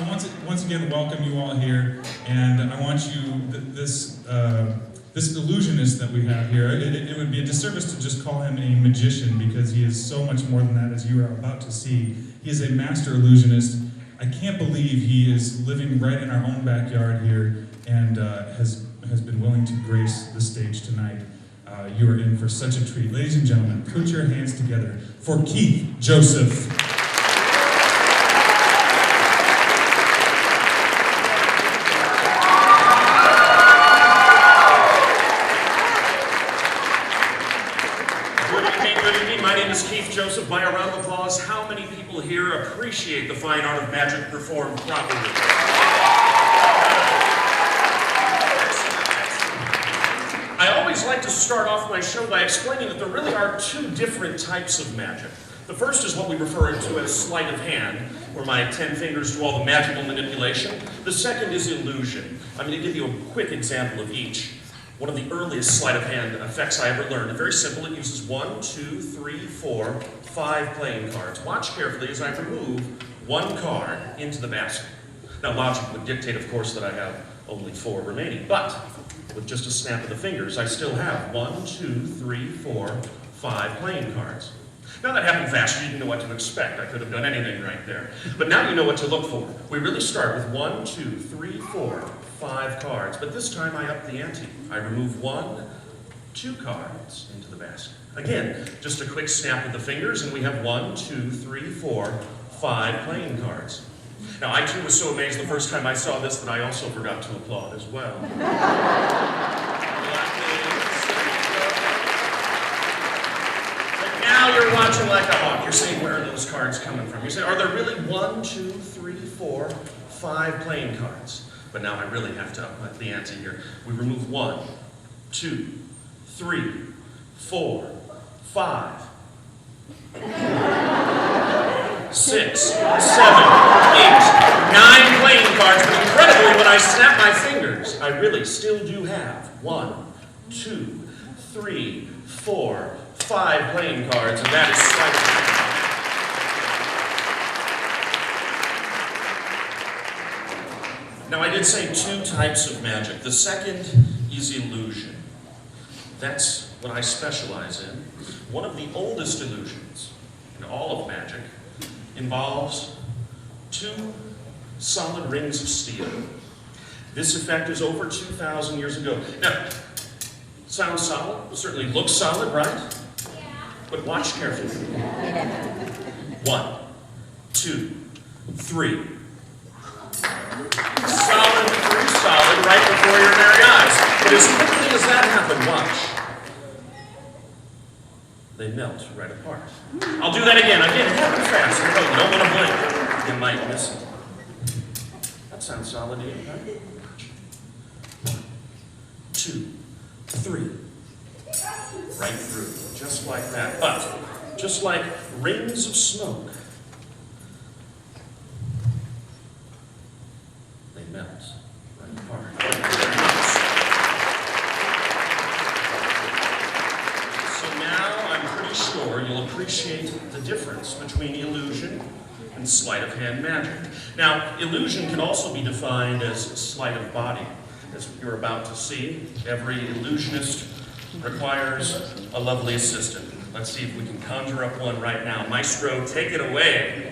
want to once again welcome you all here, and I want you, this illusionist that we have here, it would be a disservice to just call him a magician, because he is so much more than that, as you are about to see. He is a master illusionist. I can't believe he is living right in our own backyard here, and has been willing to grace the stage tonight. You are in for such a treat. Ladies and gentlemen, put your hands together for Jozsef. Joseph, by a round of applause, how many people here appreciate the fine art of magic performed properly? I always like to start off my show by explaining that there really are two different types of magic. The first is what we refer to as sleight of hand, where my 10 fingers do all the magical manipulation. The second is illusion. I'm going to give you a quick example of each. One of the earliest sleight of hand effects I ever learned. Very simple. It uses 1, 2, 3, 4, 5 playing cards. Watch carefully as I remove one card into the basket. Now, logic would dictate, of course, that I have only 4 remaining, but with just a snap of the fingers, I still have 1, 2, 3, 4, 5 playing cards. Now, that happened fast. You didn't know what to expect. I could have done anything right there. But now you know what to look for. We really start with 1, 2, 3, 4, 5 cards, but this time I up the ante. I remove 1, 2 cards into the basket. Again, just a quick snap of the fingers, and we have 1, 2, 3, 4, 5 playing cards. Now, I too was so amazed the first time I saw this that I also forgot to applaud as well. But now you're watching like a hawk. You're saying, where are those cards coming from? You say, are there really 1, 2, 3, 4, 5 playing cards? But now I really have to up the ante here. We remove 1, 2, 3, 4, 5, 6, 7, 8, 9 playing cards. But incredibly, when I snap my fingers, I really still do have 1, 2, 3, 4, 5 playing cards, and that is slightly. Now, I did say 2 types of magic. The second is illusion. That's what I specialize in. One of the oldest illusions in all of magic involves 2 solid rings of steel. This effect is over 2,000 years ago. Now, sounds solid, it certainly looks solid, right? Yeah. But watch carefully. 1, 2, 3. Solid, pretty solid, right before your very eyes. But as quickly as that happened, watch. They melt right apart. I'll do that again. Again, it happened fast. No, you don't want to blink. You might miss it. That sounds solid to you, right? 1, 2, 3. Right through. Just like that. But, just like rings of smoke, melt right apart. So now I'm pretty sure you'll appreciate the difference between illusion and sleight of hand magic. Now, illusion can also be defined as sleight of body, as you're about to see. Every illusionist requires a lovely assistant. Let's see if we can conjure up one right now. Maestro, take it away.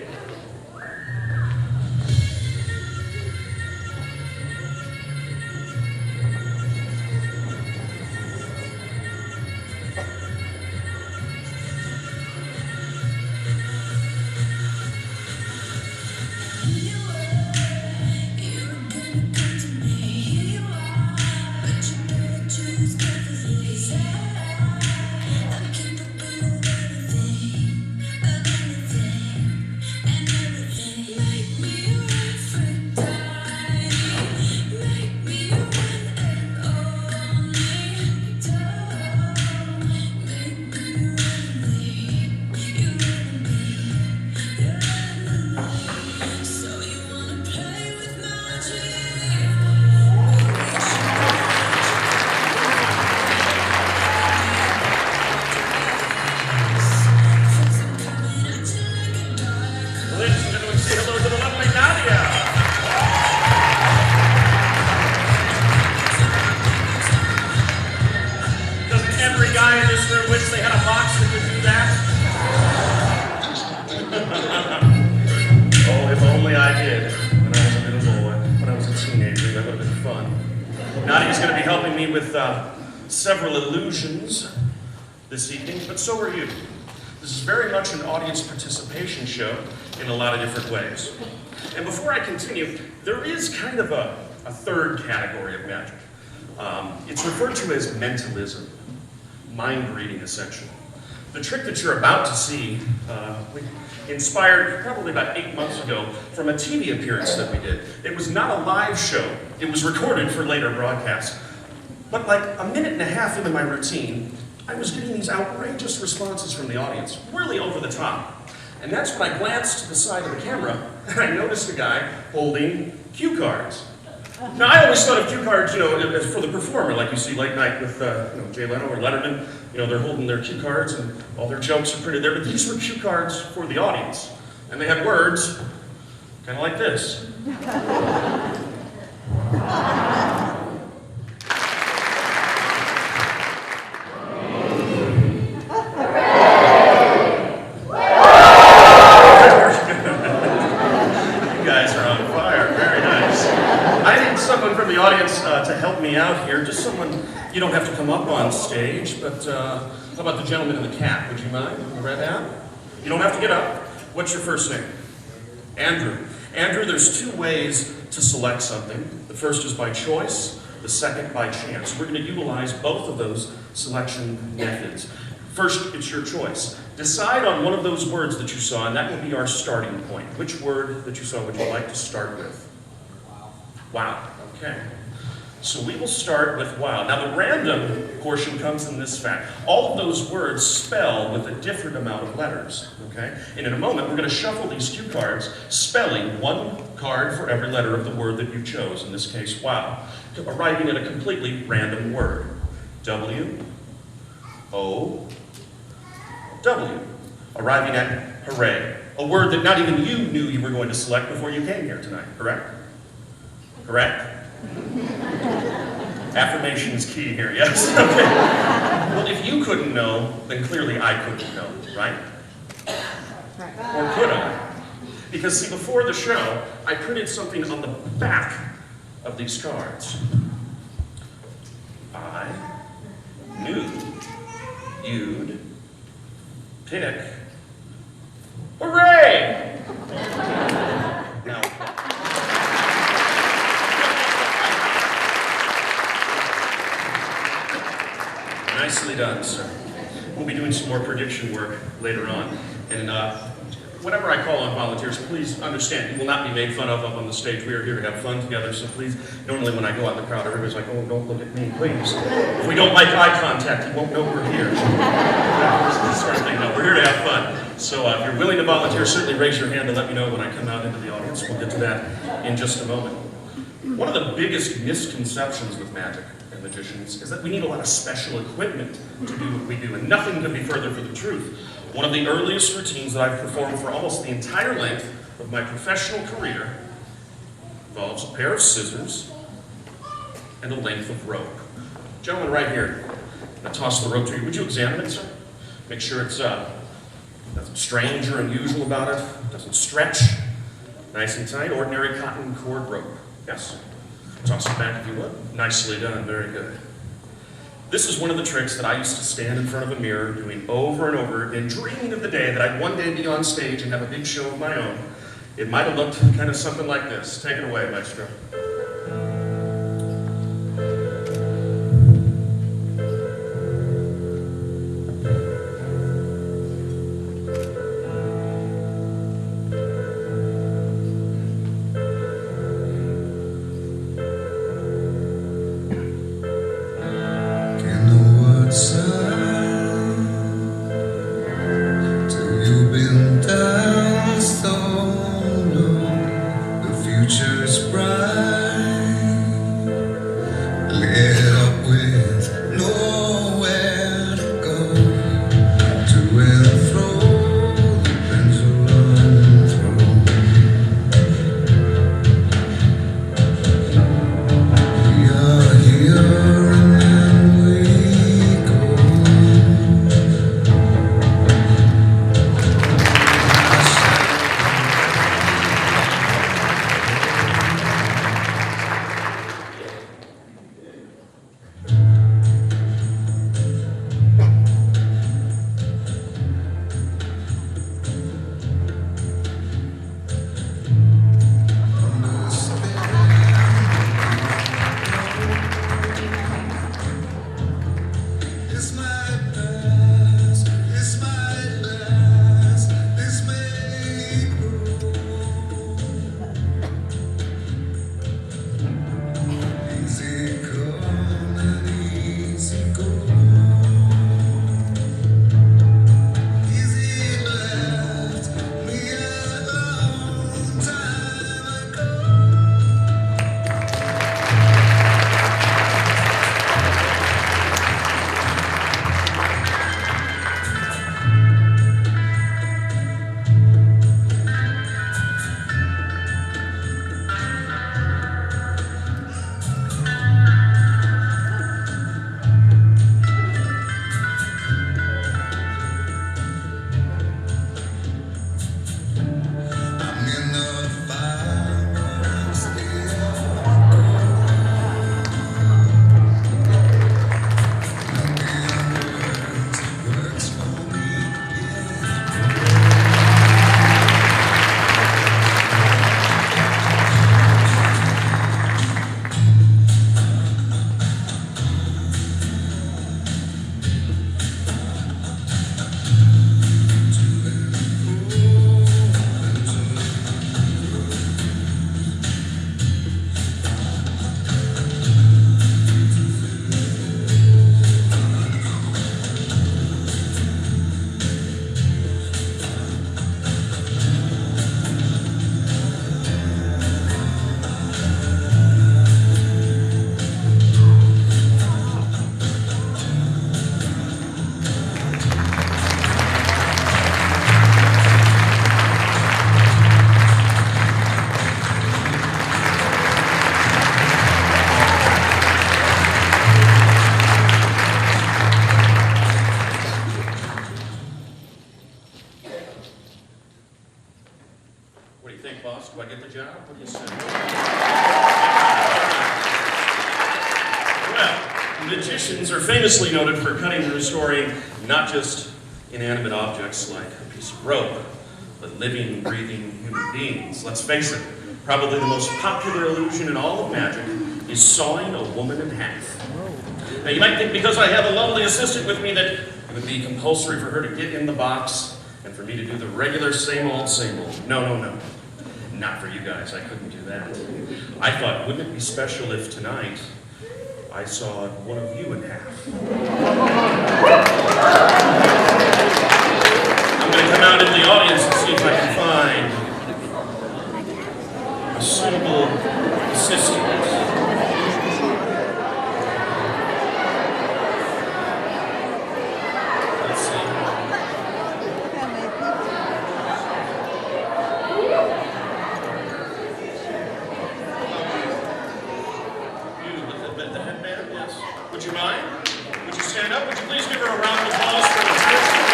Nadia's going to be helping me with several illusions this evening, but so are you. This is very much an audience participation show in a lot of different ways. And before I continue, there is kind of a third category of magic. It's referred to as mentalism, mind reading essentially. The trick that you're about to see, we inspired probably about 8 months ago from a TV appearance that we did. It was not a live show, it was recorded for later broadcast. But like a minute and a half into my routine, I was getting these outrageous responses from the audience, really over the top. And that's when I glanced to the side of the camera, and I noticed a guy holding cue cards. Now, I always thought of cue cards, as for the performer, like you see late night with Jay Leno or Letterman. They're holding their cue cards and all their jokes are printed there, but these were cue cards for the audience. And they had words, kind of like this. To help me out here, just someone, you don't have to come up on stage, but how about the gentleman in the cap? Would you mind? The red hat? You don't have to get up. What's your first name? Andrew. Andrew, there's two ways to select something. The first is by choice, the second by chance. We're going to utilize both of those selection methods. First, it's your choice. Decide on one of those words that you saw, and that will be our starting point. Which word that you saw would you like to start with? Wow. Okay. So we will start with wow. Now the random portion comes in this fact. All of those words spell with a different amount of letters, okay? And in a moment, we're going to shuffle these cue cards, spelling one card for every letter of the word that you chose, in this case, wow, arriving at a completely random word. W, O, W, arriving at hooray, a word that not even you knew you were going to select before you came here tonight, correct? Correct? Affirmation is key here, yes? Okay. Well, if you couldn't know, then clearly I couldn't know, right? Or could I? Because, see, before the show, I printed something on the back of these cards. I knew you'd pick hooray! Now, nicely done, sir. We'll be doing some more prediction work later on. And whenever I call on volunteers, please understand, you will not be made fun of up on the stage. We are here to have fun together, so please, normally when I go out in the crowd, everybody's like, oh, don't look at me, please. If we don't make eye contact, you won't know we're here. This sort of thing. No, we're here to have fun. So if you're willing to volunteer, certainly raise your hand and let me know when I come out into the audience. We'll get to that in just a moment. One of the biggest misconceptions with magic and magicians is that we need a lot of special equipment to do what we do, and nothing could be further from the truth. One of the earliest routines that I've performed for almost the entire length of my professional career involves a pair of scissors and a length of rope. Gentleman right here, I'm going to toss the rope to you. Would you examine it, sir? Make sure it's nothing strange or unusual about it, doesn't stretch, nice and tight, ordinary cotton cord rope. Yes. Toss it back if you would. Nicely done, very good. This is one of the tricks that I used to stand in front of a mirror doing over and over and dreaming of the day that I'd one day be on stage and have a big show of my own. It might have looked kind of something like this. Take it away, maestro. Future's bright. magicians are famously noted for cutting and restoring not just inanimate objects like a piece of rope, but living, breathing human beings. Let's face it, probably the most popular illusion in all of magic is sawing a woman in half. Now you might think because I have a lovely assistant with me that it would be compulsory for her to get in the box and for me to do the regular same old, same old. No, no, no. Not for you guys, I couldn't do that. I thought, wouldn't it be special if tonight I saw one of you in half? I'm going to come out into the audience and see if I can find a suitable assistant. Let's see. You, the headband, yes. Would you mind? Would you stand up? Would you please give her a round of applause for the assistant?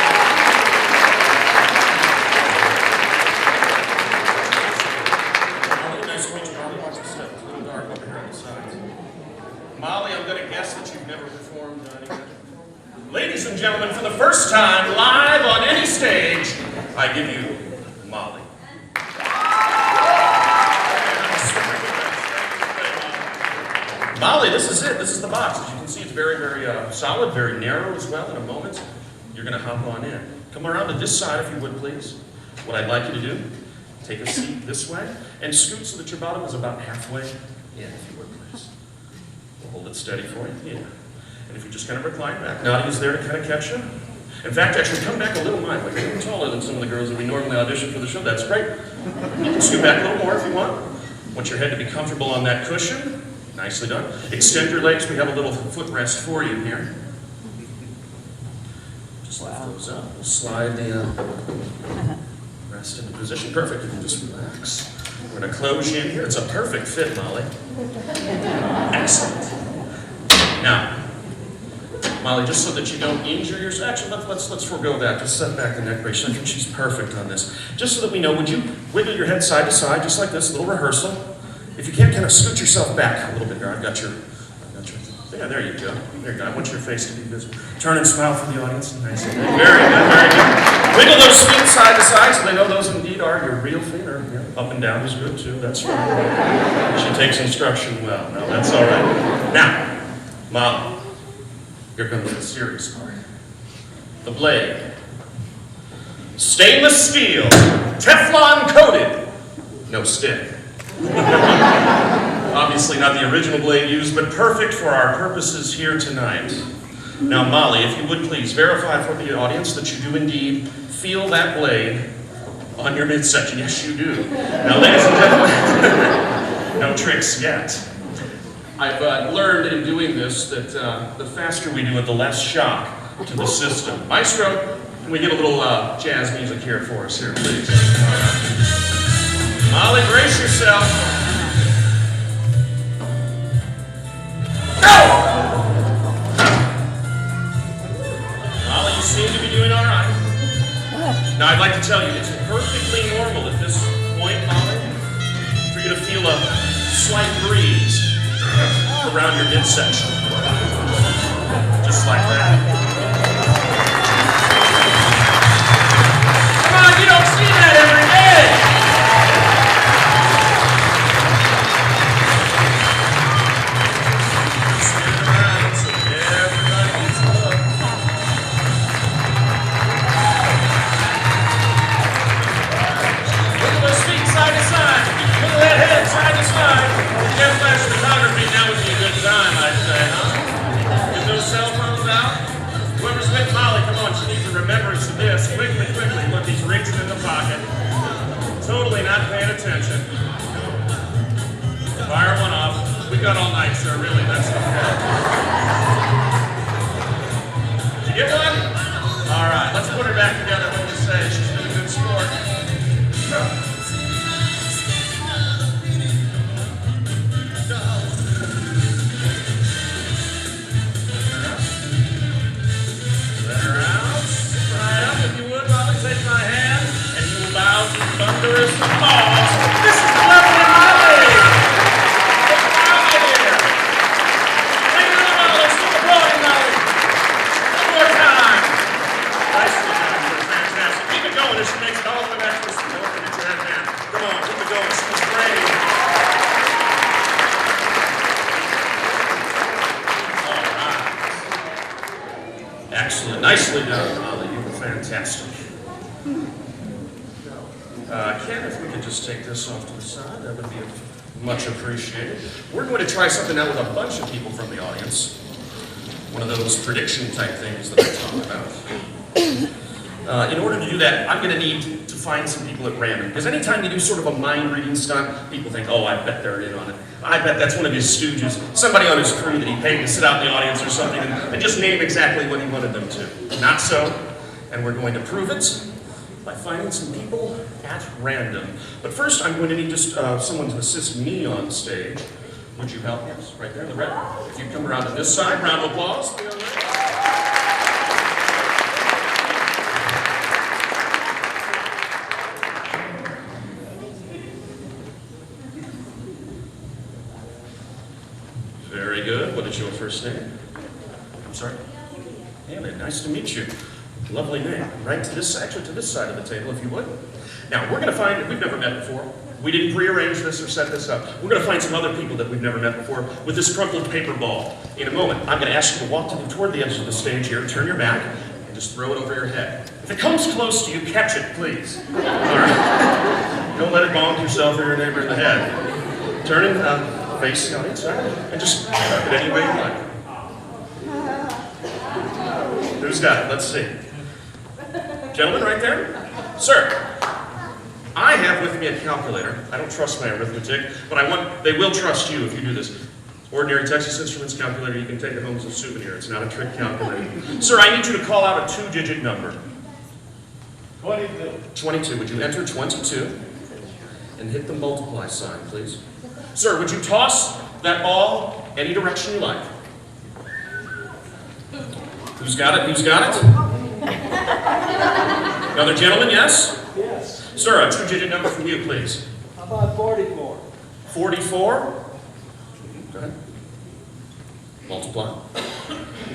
Molly, I'm going to guess that you've never performed any magic. Ladies and gentlemen, for the first time, live on any stage, I give you Molly. Molly, this is it. This is the box. As you can see, it's very, very solid, very narrow as well. In a moment, you're going to hop on in. Come around to this side, if you would, please. What I'd like you to do, take a seat this way, and scoot so that your bottom is about halfway in, if you would, please. We'll hold it steady for you. Yeah. And if you just kind of recline back, Nadia's there to kind of catch you. In fact, actually, come back a little more. Like you're taller than some of the girls that we normally audition for the show. That's great. You can scoot back a little more if you want. Want your head to be comfortable on that cushion. Nicely done. Extend your legs. We have a little footrest for you here. Just lift those up. We'll slide the rest into position. Perfect. You can just relax. We're going to close you in here. It's a perfect fit, Molly. Excellent. Now, Molly, just so that you don't injure yourself, actually, let's forego that. Just set back the neck brace. I think she's perfect on this. Just so that we know, would you wiggle your head side to side, just like this, a little rehearsal? If you can, kind of scoot yourself back a little bit here. I've got your, yeah, there you go. There you go. I want your face to be visible. Turn and smile for the audience. Nice. Very good, very good. Wiggle those feet side to side so they know those indeed are your real feet. Or up and down is good too. That's right. She takes instruction well. No, that's all right. Now, Molly, here comes the serious part. The blade. Stainless steel, Teflon coated, no stick. Obviously not the original blade used, but perfect for our purposes here tonight. Now, Molly, if you would please verify for the audience that you do indeed feel that blade on your midsection. Yes, you do. Now, ladies and gentlemen, no tricks yet. I've learned in doing this that the faster we do it, the less shock to the system. Maestro, can we get a little jazz music here for us here, please? All right. Molly, brace yourself. Go! Molly, you seem to be doing all right. Now, I'd like to tell you, it's perfectly normal at this point, Molly, for you to feel a slight breeze around your midsection. Just like that. Come on, you don't see that every day! Spin around so everybody gets love. Look at those feet side to side. Look at that head side to side. Jeff Flash photography, now would be a good time, I'd say, huh? Get those cell phones out. Whoever's with Molly, come on, she needs a remembrance of this. Quickly, quickly. Look, he's reaching in the pocket. Totally not paying attention. Fire one off. We got all night, sir, really, that's okay. Did you get one? All right, let's put her back together, what do you say? She's been a good sport. Take my hand, and you will bow to thunderous applause. This is the lovely Molly! Get Molly here! Bring her on, let's do the party now! Nicely done, Molly. You were fantastic. Ken, if we could just take this off to the side, that would be much appreciated. We're going to try something out with a bunch of people from the audience. One of those prediction type things that I talk about. In order to do that, I'm going to need to find some people at random. Because anytime you do sort of a mind reading stunt, people think, oh, I bet they're in on it. I bet that's one of his stooges, somebody on his crew that he paid to sit out in the audience or something and just name exactly what he wanted them to. Not so. And we're going to prove it by finding some people at random. But first, I'm going to need just someone to assist me on stage. Would you help? Yes, right there in the red. If you come around to this side, round of applause. Very good. What is your first name? I'm sorry? Haley, nice to meet you. Lovely name. Right to this, actually to this side of the table, if you would. Now, we're going to find, we've never met before. We didn't prearrange this or set this up. We're going to find some other people that we've never met before with this crumpled paper ball. In a moment, I'm going to ask you to walk toward the edge of the stage here, turn your back, and just throw it over your head. If it comes close to you, catch it, please. All right? Don't let it bonk yourself or your neighbor in the head. Turn it, face the audience, and just grab it any way you like. Who's got it? Let's see. Gentleman right there? Sir, I have with me a calculator. I don't trust my arithmetic, but they will trust you if you do this. Ordinary Texas Instruments calculator, you can take it home as a souvenir. It's not a trick calculator. Sir, I need you to call out a two-digit number. 22. 22. Would you enter 22 and hit the multiply sign, please? Sir, would you toss that ball any direction you like? Who's got it? Who's got it? Another gentleman, yes? Yes. Sir, a two-digit number from you, please. How about 44? 44? Go ahead. Multiply.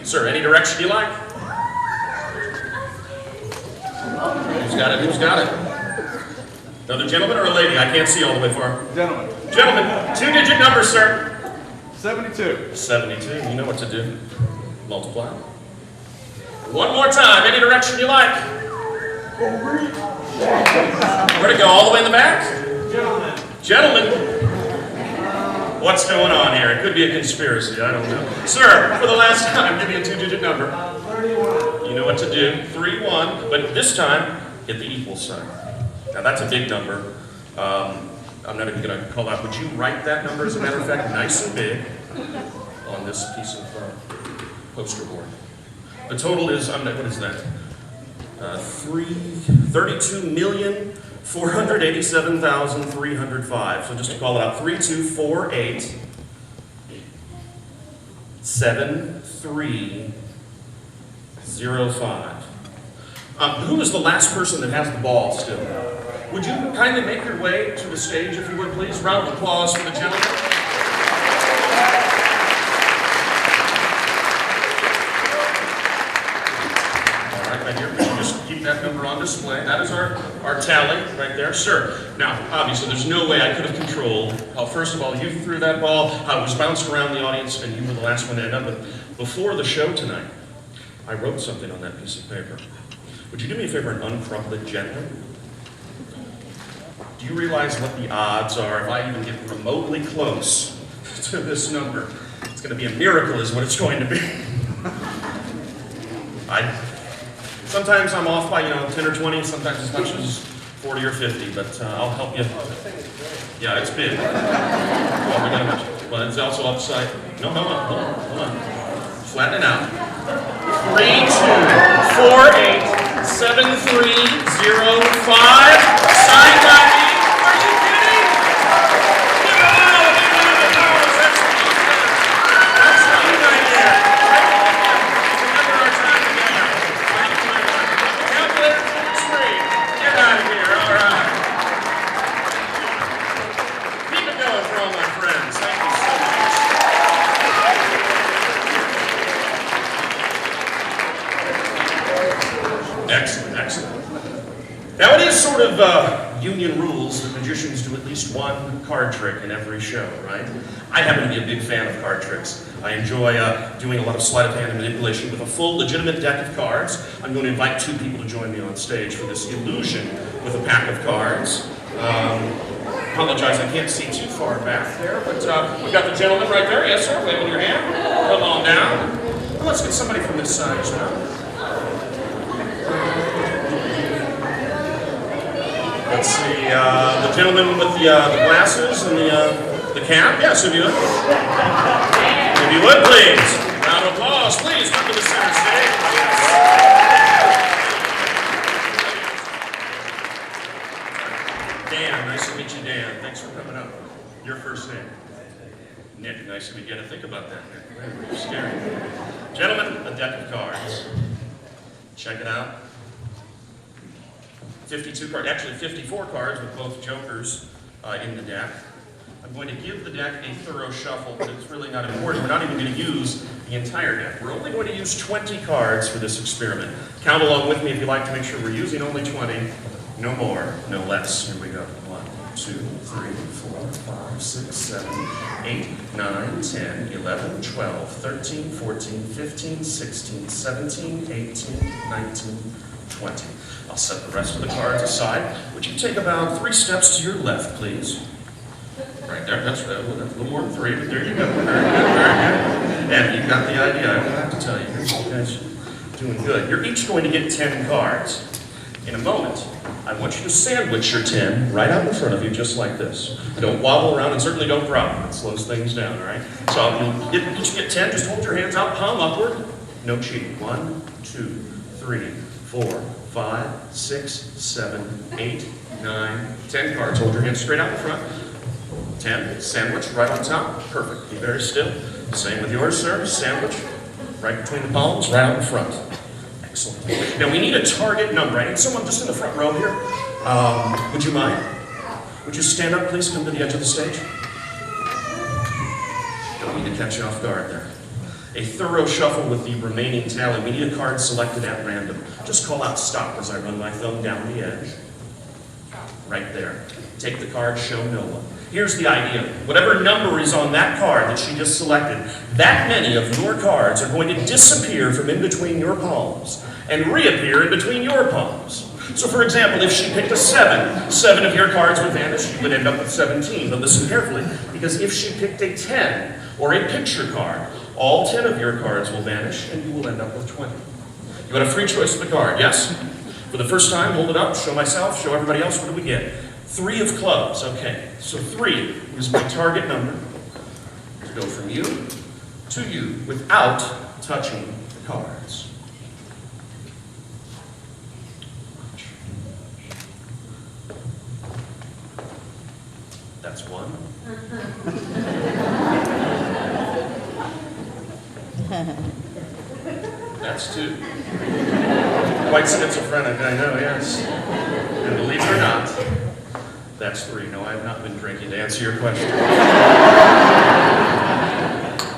Sir, any direction you like? Who's got it? Who's got it? Another gentleman or a lady? I can't see all the way far. Gentlemen. Gentlemen, two-digit number, sir. 72. 72. You know what to do. Multiply. One more time. Any direction you like. Where'd it go? All the way in the back? Gentlemen. Gentlemen. What's going on here? It could be a conspiracy. I don't know. Sir, for the last time, give me a two-digit number. 31. You know what to do. 3-1. But this time, hit the equal sign. Now, that's a big number. I'm not even going to call out. Would you write that number, as a matter of fact, nice and big on this piece of poster board? The total is, what is that? 32,487,305. So just to call it out, 32487305. Who is the last person that has the ball still? Would you kindly make your way to the stage, if you would, please? Round of applause for the gentleman. Just keep that number on display. That is our tally right there. Sir, now, obviously, there's no way I could have controlled how, first of all, you threw that ball, how it was bounced around the audience, and you were the last one to end up with. Before the show tonight, I wrote something on that piece of paper. Would you do me a favor and uncrumple it gently? Do you realize what the odds are if I even get remotely close to this number? It's going to be a miracle is what it's going to be. Sometimes I'm off by, 10 or 20, sometimes as much as 40 or 50, but I'll help you. Yeah, it's big. Well, it's also upside. No, hold on. Flatten it out. 32487305. Signed by me. Are you kidding? That's me right there. Remember our time together. Calculator to the screen. Get out of here. All right. Keep it going for all my friends. Thank you so much. Excellent. Now it is sort of union rules that magicians do at least one card trick in every show, right? I happen to be a big fan of card tricks. I enjoy doing a lot of sleight of hand and manipulation with a full, legitimate deck of cards. I'm going to invite two people to join me on stage for this illusion with a pack of cards. Apologize, I can't see too far back there, but we've got the gentleman right there. Yes, sir, waving your hand. Come on down. Well, let's get somebody from this side as well. Let's see, the gentleman with the glasses and the cap. Yes, if you would. If you would, please. Round of applause, please. Come to the center stage. Yes. Dan, nice to meet you, Dan. Thanks for coming up. Your first name? Nick, nice to meet you. Think about that, Nick. You're scary. Gentlemen, a deck of cards. Check it out. 52 cards, actually 54 cards with both jokers in the deck. I'm going to give the deck a thorough shuffle, but it's really not important. We're not even going to use the entire deck. We're only going to use 20 cards for this experiment. Count along with me if you like to make sure we're using only 20. No more, no less. Here we go. 1, 2, 3, 4, 5, 6, 7, 8, 9, 10, 11, 12, 13, 14, 15, 16, 17, 18, 19, 20. I'll set the rest of the cards aside. Would you take about 3 steps to your left, please? Right there, that's a little more than 3, but there you go. Very good, very good. And you've got the idea, I don't have to tell you. You guys are doing good. You're each going to get 10 cards. In a moment, I want you to sandwich your 10 right out in front of you, just like this. Don't wobble around and certainly don't drop them. It slows things down, all right? So each you get 10, just hold your hands out, palm upward. No cheating. 1, 2, 3, 4, 5, 6, 7, 8, 9, 10 cards. Hold your hands straight out in front. 10, sandwich right on top. Perfect. Be very still. Same with yours, sir. Sandwich right between the palms, right out in front. Excellent. Now we need a target number. I need someone just in the front row here. Would you mind? Would you stand up, please? Come to the edge of the stage. Don't need to catch you off guard there. A thorough shuffle with the remaining tally. We need a card selected at random. Just call out stop as I run my thumb down the edge. Right there. Take the card, show no one. Here's the idea. Whatever number is on that card that she just selected, that many of your cards are going to disappear from in between your palms and reappear in between your palms. So for example, if she picked a 7, 7 of your cards would vanish, you would end up with 17. But listen carefully, because if she picked a 10 or a picture card, all 10 of your cards will vanish and you will end up with 20. You had a free choice of the card, yes? For the first time, hold it up, show myself, show everybody else, what do we get? 3 of clubs, okay. So 3 is my target number to go from you to you without touching the cards. That's 1. That's 2. Quite schizophrenic, I know, yes. And believe it or not, that's 3. No, I have not been drinking, to answer your question.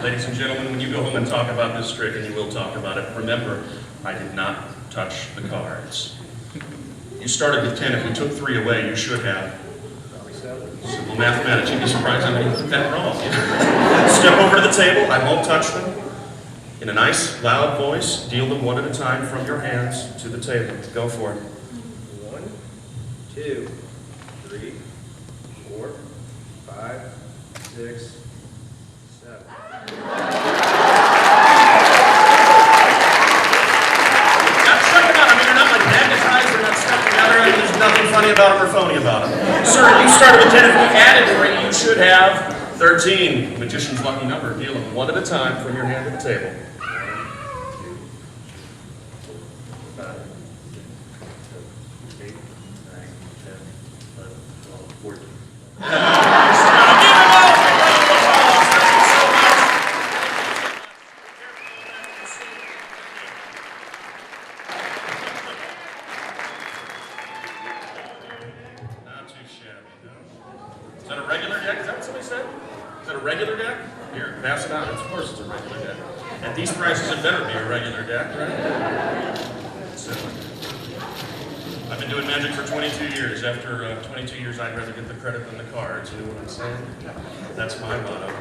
Ladies and gentlemen, when you go home and talk about this trick, and you will talk about it, remember, I did not touch the cards. You started with 10. If we took 3 away, you should have. Simple mathematics. You'd be surprised how many took that wrong. Step over to the table. I won't touch them. In a nice, loud voice, deal them one at a time from your hands to the table. Go for it. 1, 2, 3, 4, 5, 6, 7. There's nothing funny about them or phony about them. Sir, you started with 10. If we added 3, you should have 13. Magician's lucky number. Deal them one at a time from your hand to the table. 1, 2, 5, 6, 7, 8, 9, 10, 11, 12, 14. Is that a regular deck? Is that what somebody said? Is that a regular deck? Here, pass it out. Of course it's a regular deck. At these prices, it better be a regular deck, right? So, I've been doing magic for 22 years. After 22 years, I'd rather get the credit than the cards. You know what I'm saying? That's my motto.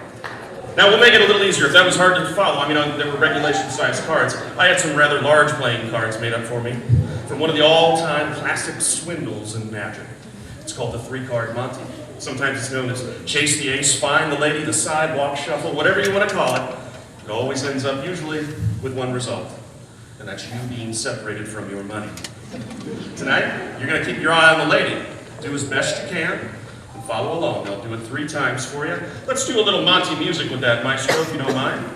Now, we'll make it a little easier. If that was hard to follow, I mean, there were regulation-sized cards. I had some rather large playing cards made up for me from one of the all-time classic swindles in magic. It's called the 3-card Monte. Sometimes it's known as Chase the Ace, Find the Lady, the Sidewalk Shuffle, whatever you want to call it. It always ends up usually with one result, and that's you being separated from your money. Tonight, you're going to keep your eye on the lady. Do as best you can, and follow along. I'll do it 3 times for you. Let's do a little Monte music with that, maestro, if you don't mind.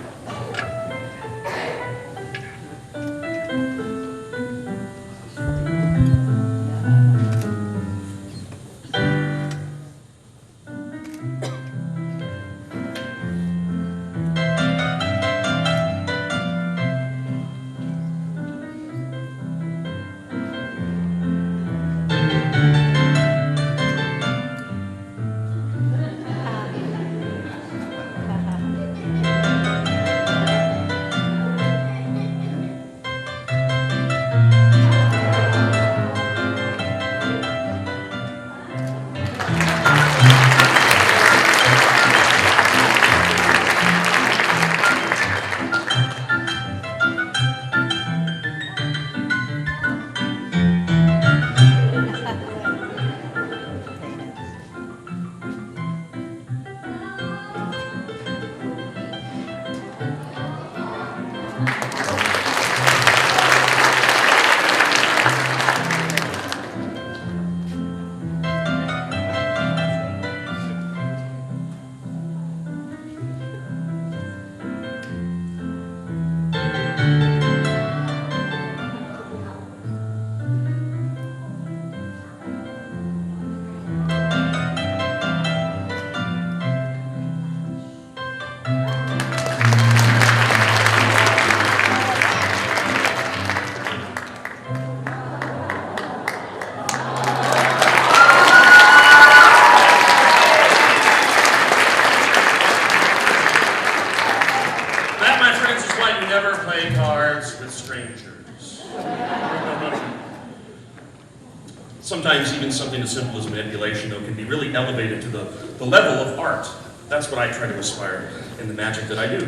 Sometimes even something as simple as manipulation, though, can be really elevated to the level of art. That's what I try to aspire in the magic that I do.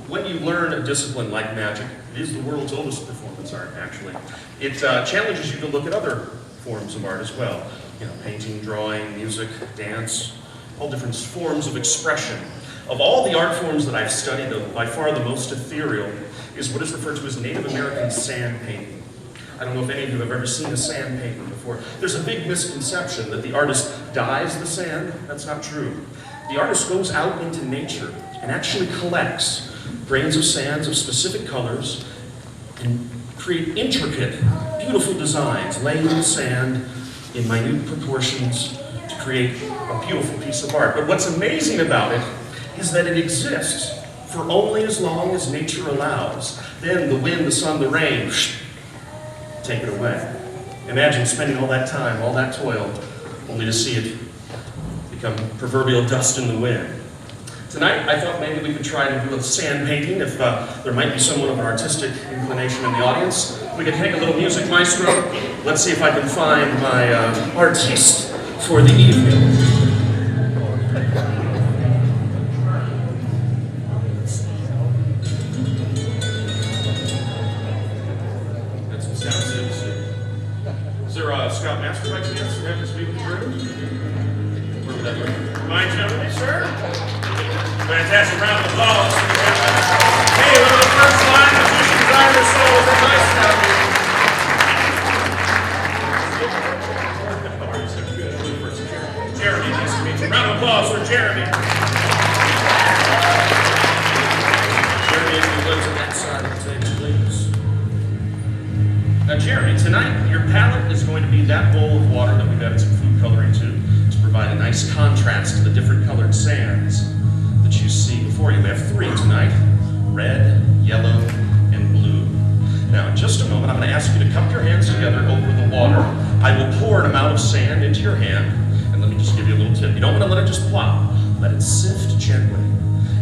When you learn a discipline like magic, it is the world's oldest performance art, actually. It challenges you to look at other forms of art as well. You know, painting, drawing, music, dance, all different forms of expression. Of all the art forms that I've studied, by far the most ethereal is what is referred to as Native American sand painting. I don't know if any of you have ever seen a sand painting before. There's a big misconception that the artist dyes the sand. That's not true. The artist goes out into nature and actually collects grains of sands of specific colors and create intricate, beautiful designs, laying the sand in minute proportions to create a beautiful piece of art. But what's amazing about it is that it exists for only as long as nature allows. Then the wind, the sun, the rain, take it away. Imagine spending all that time, all that toil, only to see it become proverbial dust in the wind. Tonight, I thought maybe we could try to do a sand painting. If there might be someone of an artistic inclination in the audience, we could take a little music, maestro. Let's see if I can find my artiste for the evening. Scout Master by chance who happens to be with the group? Where would that be? Mind gentlemen, sir? Fantastic round of applause. Hey, one of the first line musicians I ever saw was a nice scout. Jeremy, nice to meet you. Round of applause for Jeremy. Jeremy, if you lives on that side of the table, please. Now, Jeremy, tonight your palette is going to be that bowl of water that we've added some food coloring to provide a nice contrast to the different colored sands that you see before you. We have 3 tonight: red, yellow, and blue. Now, in just a moment, I'm going to ask you to cup your hands together over the water. I will pour an amount of sand into your hand, and let me just give you a little tip. You don't want to let it just plop. Let it sift gently,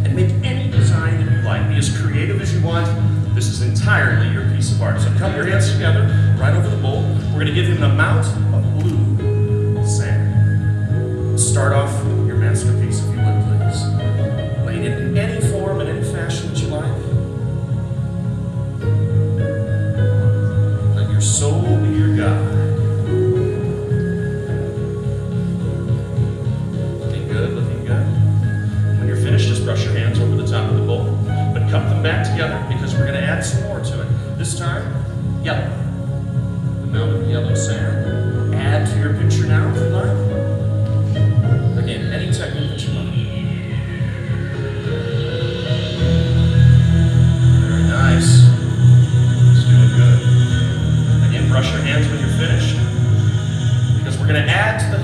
and make any design that you like. Be as creative as you want. This is entirely your piece of art. So cup your hands together, right over the bowl. We're going to give him an amount of blue sand. Start off your masterpiece, if you would, please. Laying it in any form and any fashion that you like. Let your soul be your guide. Looking good, looking good. When you're finished, just brush your hands over the top of the bowl, but cup them back together because we're going to add some more to it. This time, yellow. The amount of yellow sand. Add to your picture now, if you like. Again, any technique that you like. Very nice. It's doing good. Again, brush your hands when you're finished, because we're going to add to the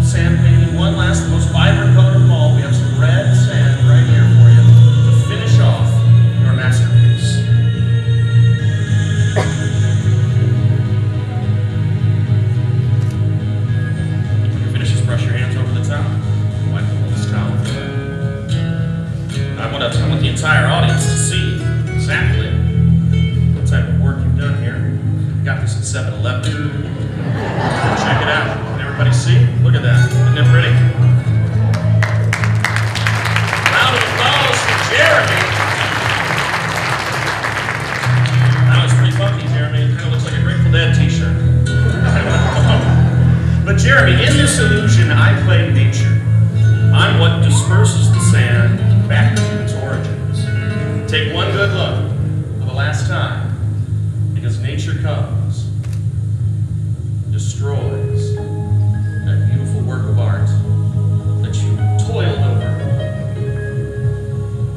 sand painting one last, the most vibrant color of them all. We have some red sand right here for you to finish off your masterpiece. When you're finished, just brush your hands over the top. Wipe them with this towel. I want the entire audience to see exactly what type of work you've done here. Got this at 7-Eleven. Check it out. Can everybody see? Look at that. Isn't that pretty? Round of applause for Jeremy. That was pretty funky, Jeremy. It kind of looks like a Grateful Dead t-shirt. But Jeremy, in this illusion, I play nature. I'm what disperses the sand back to its origins. Take one good look for the last time, because nature comes, destroys that beautiful work of art that you toiled over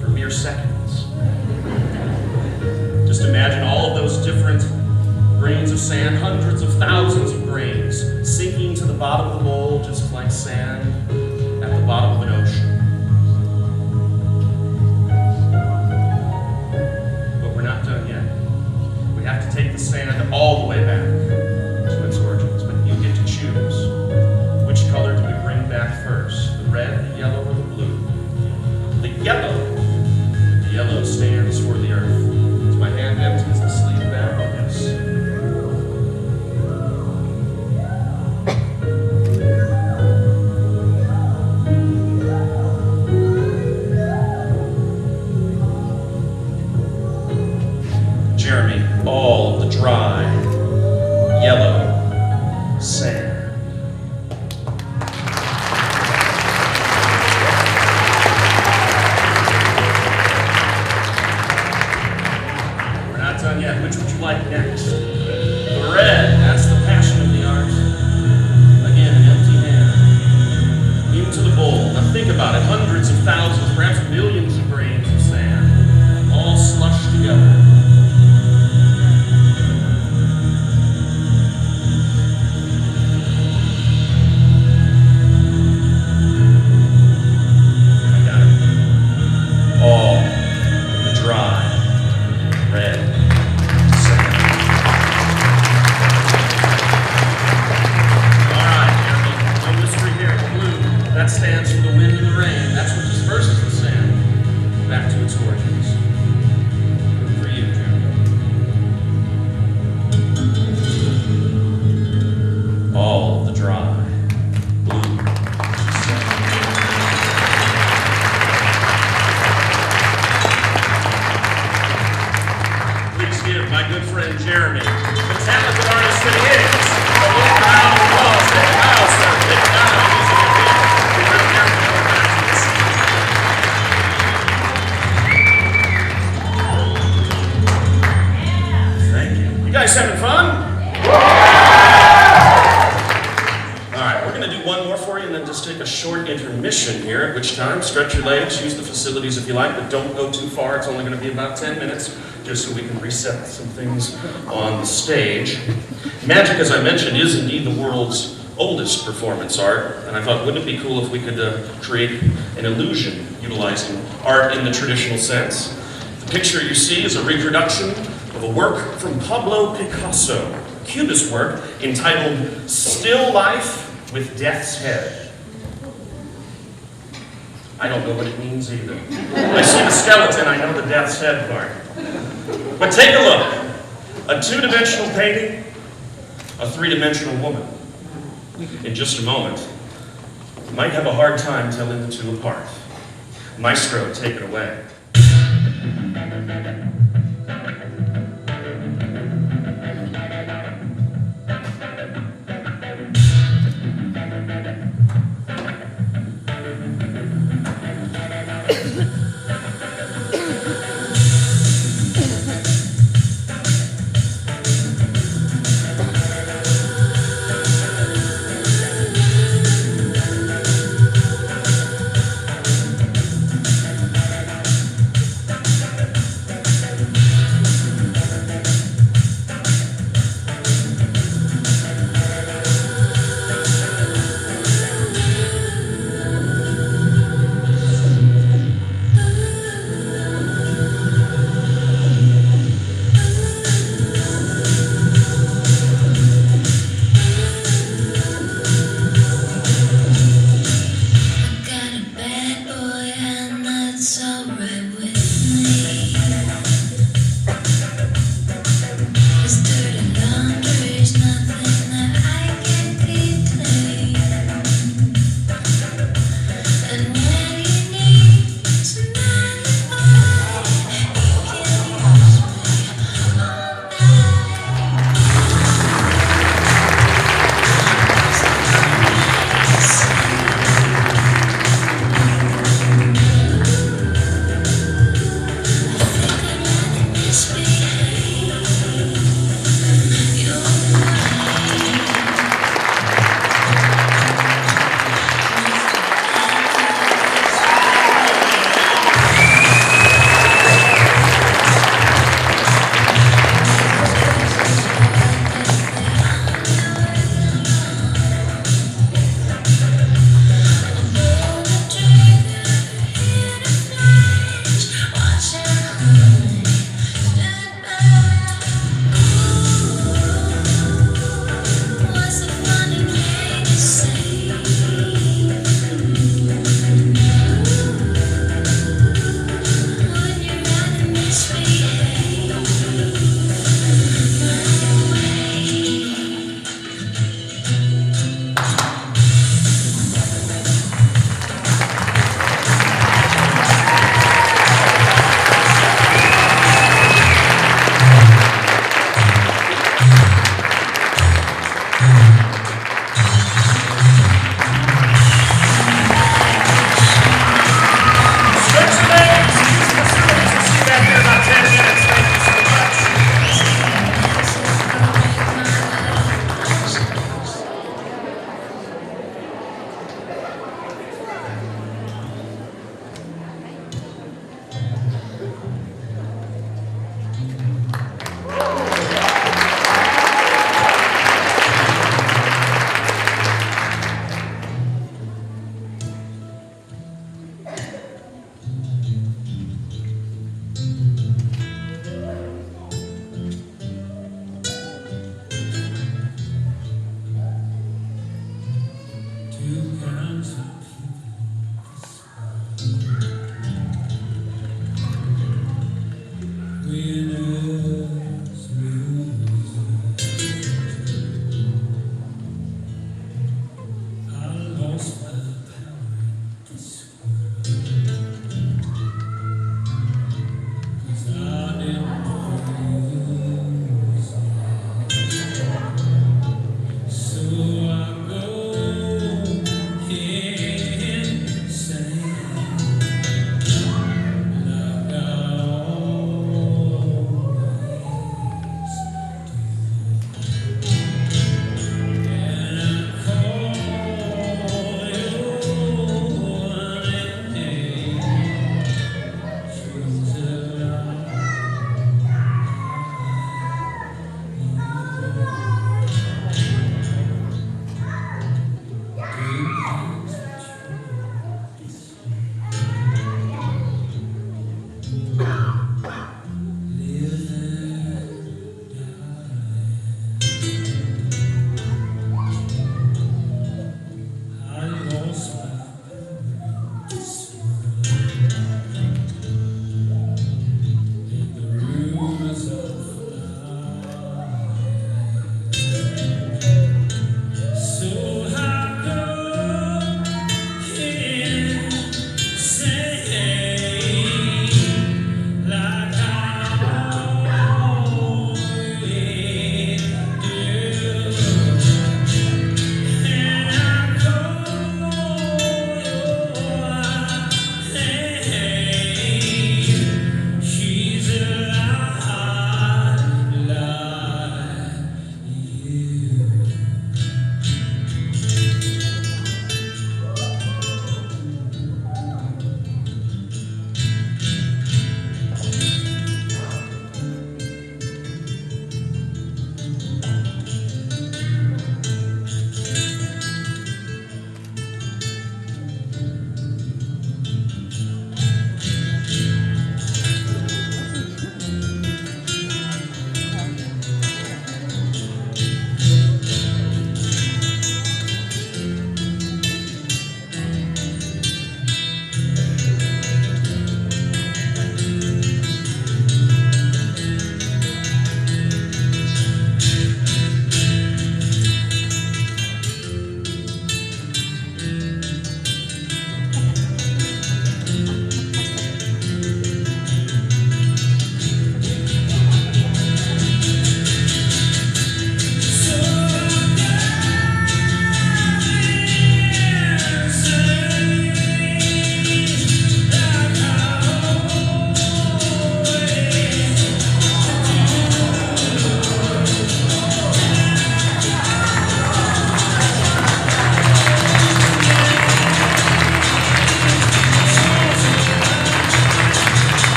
for mere seconds. Just imagine all of those different grains of sand, hundreds of thousands of grains, sinking to the bottom of the bowl just like sand at the bottom of an ocean. But we're not done yet. We have to take the sand all the way back to its origins, but you get to choose. Which color do we bring back first? The red, the yellow, or the blue? The yellow stands for the earth. Is my hand empty? Is the sleeve back? Yes. Jeremy, all of the dry, yellow sand. We're not done yet. Which would you like next? The red, that's the passion of the art. Again, an empty hand. Into the bowl. Now think about it. Hundreds of thousands, perhaps millions of grains of sand, all slushed together. All the dry, red sand. All right, Jeremy, no mystery here. Blue, that stands for the wind and the rain. That's what disperses the sand back to its origins. Good for you, Jeremy. All the dry, blue sand. My good friend Jeremy, the talented artist that he is. A little round of applause for the house, sir. Big round of music. Thank you. You guys having fun? All right, we're going to do one more for you and then just take a short intermission here, at which time stretch your legs, use the facilities if you like, but don't go too far. It's only going to be about 10 minutes. Just so we can reset some things on the stage. Magic, as I mentioned, is indeed the world's oldest performance art, and I thought, wouldn't it be cool if we could create an illusion utilizing art in the traditional sense? The picture you see is a reproduction of a work from Pablo Picasso, a Cubist work entitled Still Life with Death's Head. I don't know what it means either. I see the skeleton, I know the death's head part. But take a look. A two-dimensional painting a three-dimensional woman. In just a moment, you might have a hard time telling the two apart. Maestro, take it away.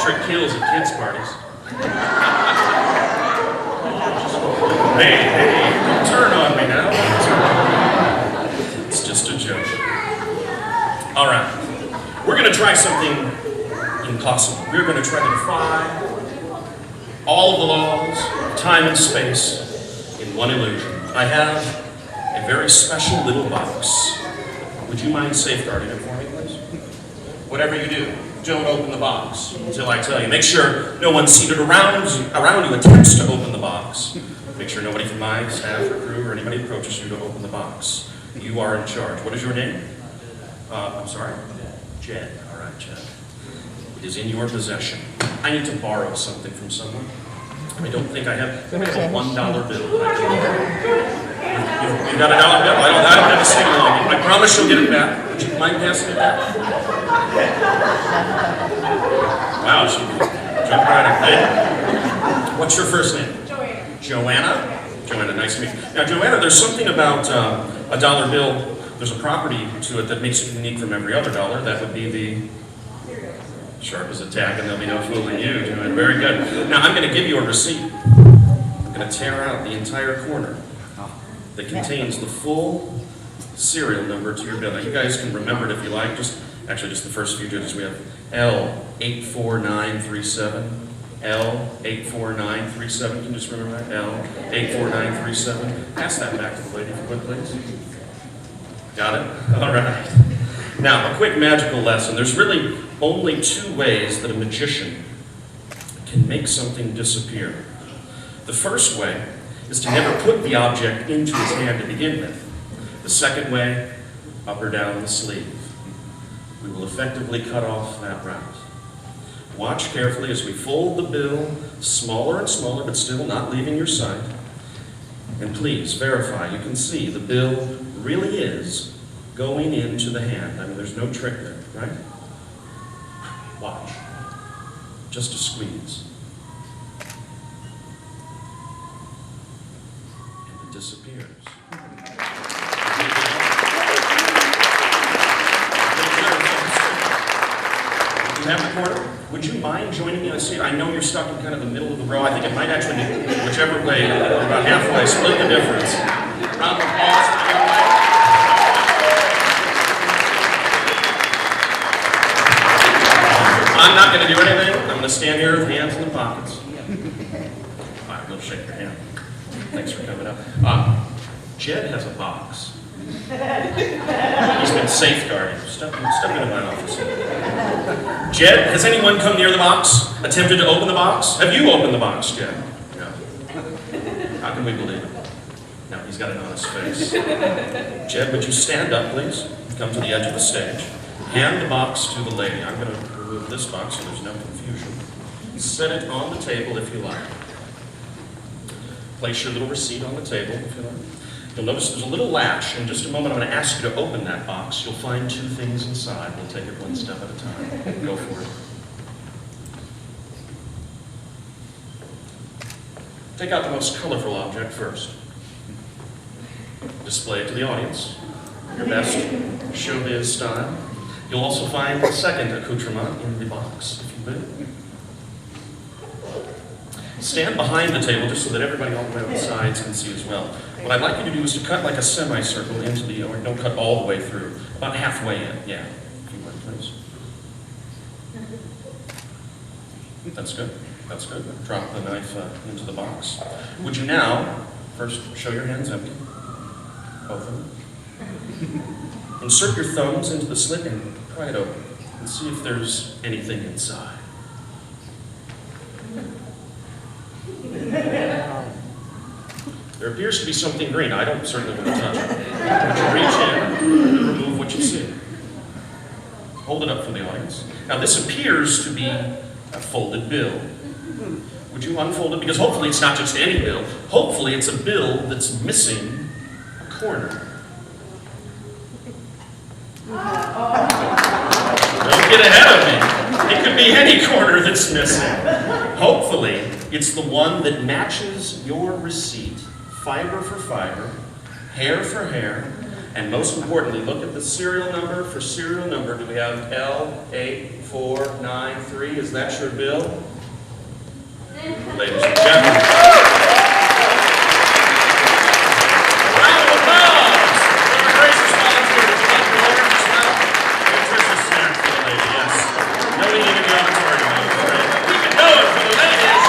trick kills at kids' parties. Hey, don't turn on me now. It's just a joke. All right, we're going to try something impossible. We're going to try to defy all of the laws of time and space in one illusion. I have a very special little box. Would you mind safeguarding it for me, please? Whatever you do, don't open the box until I tell you. Make sure no one seated around you attempts to open the box. Make sure nobody from my staff or crew or anybody approaches you to open the box. You are in charge. What is your name? I'm sorry? Jed. All right, Jed. It is in your possession. I need to borrow something from someone. I don't think I have a $1 bill. You got a $1 bill? I don't have a signal on you. I promise you'll get it back. Would you mind passing it back? Wow, she jumped right in. What's your first name? Joanna? Joanna, nice to meet you. Now, Joanna, there's something about a $1 bill. There's a property to it that makes it unique from every other dollar. That would be the sharp as a tack, and there'll be no fooling you, Joanna. Very good. Now, I'm going to give you a receipt. I'm going to tear out the entire corner that contains the full serial number to your bill. Now, you guys can remember it if you like. Just the first few digits. We have L84937. L84937. Can you just remember that? L84937. Pass that back to the lady if you would, please. Got it? All right. Now, a quick magical lesson. There's really only two ways that a magician can make something disappear. The first way is to never put the object into his hand to begin with. The second way, up or down the sleeve. We will effectively cut off that route. Watch carefully as we fold the bill smaller and smaller, but still not leaving your sight. And please verify, you can see the bill really is going into the hand. I mean, there's no trick there, right? Watch. Just a squeeze. And it disappears. You have the corner? Would you mind joining me on a seat? I know you're stuck in kind of the middle of the row. I think it might actually be whichever way, about halfway, split the difference. Round of applause for the young lady. I'm not going to do anything. I'm going to stand here with hands in the pockets. All right, we'll shake your hand. Thanks for coming up. Jed has a box. He's been safeguarding. Step into my office. Jed, has anyone come near the box? Attempted to open the box? Have you opened the box, Jed? No. How can we believe it? No, he's got an honest face. Jed, would you stand up, please? Come to the edge of the stage. Hand the box to the lady. I'm going to remove this box so there's no confusion. Set it on the table if you like. Place your little receipt on the table if you like. You'll notice there's a little latch. In just a moment, I'm going to ask you to open that box. You'll find two things inside. We'll take it one step at a time. Go for it. Take out the most colorful object first. Display it to the audience. Your best showbiz style. You'll also find a second accoutrement in the box, if you will. Stand behind the table just so that everybody all the way on the sides can see as well. What I'd like you to do is to cut like a semicircle into the, or don't cut all the way through, about halfway in. Yeah, if you would, please. That's good. That's good. Drop the knife into the box. Would you now first show your hands empty? Both of them. Insert your thumbs into the slit and pry it open and see if there's anything inside. There appears to be something green. I don't certainly want to touch it. Would you reach in and remove what you see? Hold it up for the audience. Now this appears to be a folded bill. Would you unfold it? Because hopefully it's not just any bill. Hopefully it's a bill that's missing a corner. Don't get ahead of me. It could be any corner that's missing. Hopefully, it's the one that matches your receipt, fiber for fiber, hair for hair, And most importantly, look at the serial number. For serial number, do we have L8493? Is that your bill? Ladies and gentlemen. Round of applause for our gracious volunteer. Would you like to order as well? Nutritious snack for the lady, yes. No eating in the auditorium, I'm afraid. We can do it for the ladies.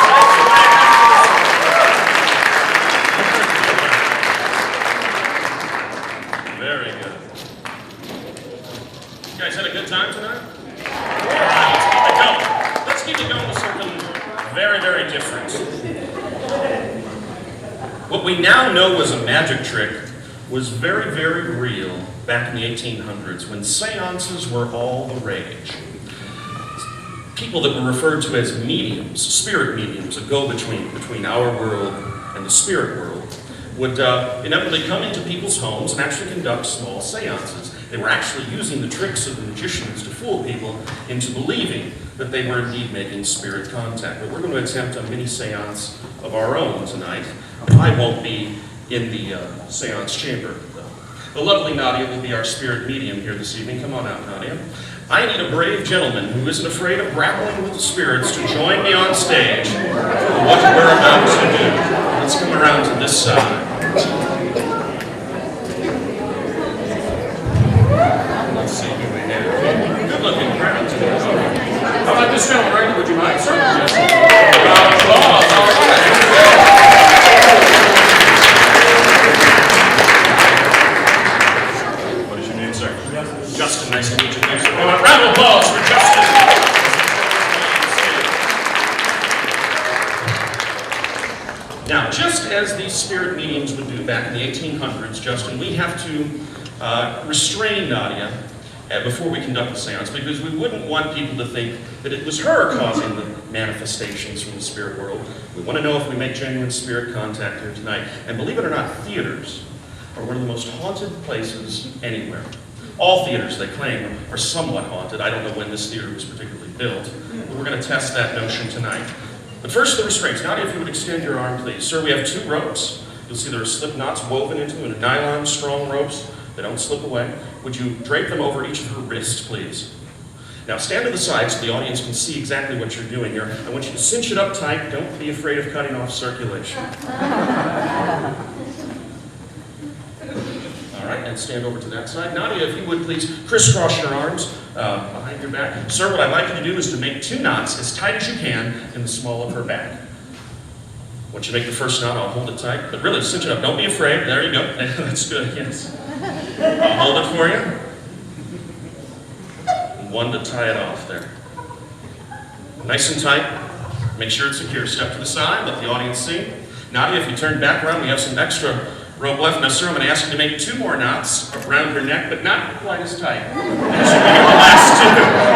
Very good. You guys had a good time tonight? All right, let's keep it going. Let's keep it going with something very, very different. What we now know as a magic trick was very, very real back in the 1800s when seances were all the rage. People that were referred to as mediums, spirit mediums, a go-between between our world and the spirit world, would inevitably come into people's homes and actually conduct small seances. They were actually using the tricks of the magicians to fool people into believing that they were indeed making spirit contact. But we're going to attempt a mini seance of our own tonight. I won't be in the seance chamber, though. The lovely Nadia will be our spirit medium here this evening. Come on out, Nadia. I need a brave gentleman who isn't afraid of grappling with the spirits to join me on stage for what we're about to do. Let's come around to this side. Let's see who we have. Good looking crowd today. How about this gentleman right here? Would you mind, sir? Yes. Applause. All right. What is your name, sir? Justin. Nice to meet you. Thanks for coming. Round of applause for Justin. Now, just as these spirit mediums would do back in the 1800s, Justin, we have to restrain Nadia before we conduct the seance, because we wouldn't want people to think that it was her causing the manifestations from the spirit world. We want to know if we make genuine spirit contact here tonight. And believe it or not, theaters are one of the most haunted places anywhere. All theaters, they claim, are somewhat haunted. I don't know when this theater was particularly built, but we're going to test that notion tonight. But first, the restraints. Nadia, if you would extend your arm, please. Sir, we have 2 ropes. You'll see there are slip knots woven into them, and nylon strong ropes. They don't slip away. Would you drape them over each of her wrists, please? Now, stand to the side so the audience can see exactly what you're doing here. I want you to cinch it up tight. Don't be afraid of cutting off circulation. All right, and stand over to that side. Nadia, if you would, please crisscross your arms behind your back. Sir, what I'd like you to do is to make 2 knots as tight as you can in the small of her back. Once you make the first knot, I'll hold it tight. But really, cinch it up. Don't be afraid. There you go. That's good, yes. I'll hold it for you. And 1 to tie it off there. Nice and tight. Make sure it's secure. Step to the side. Let the audience see. Nadia, if you turn back around, we have some extra rope left. Now, sir, I'm going to ask you to make 2 more knots around her neck, but not quite as tight as you made the last 2.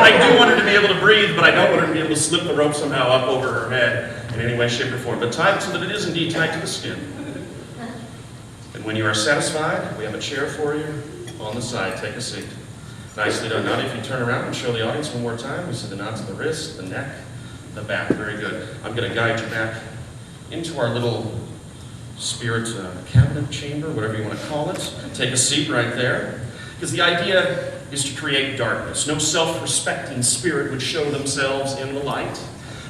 I do want her to be able to breathe, but I don't want her to be able to slip the rope somehow up over her head in any way, shape, or form. But tie it so that it is indeed tight to the skin. And when you are satisfied, we have a chair for you on the side. Take a seat. Nicely done. Nadia, if you turn around and show the audience one more time, we see the knots in the wrist, the neck, the back. Very good. I'm going to guide you back into our little spirit cabinet chamber, whatever you want to call it. Take a seat right there. Because the idea is to create darkness. No self-respecting spirit would show themselves in the light.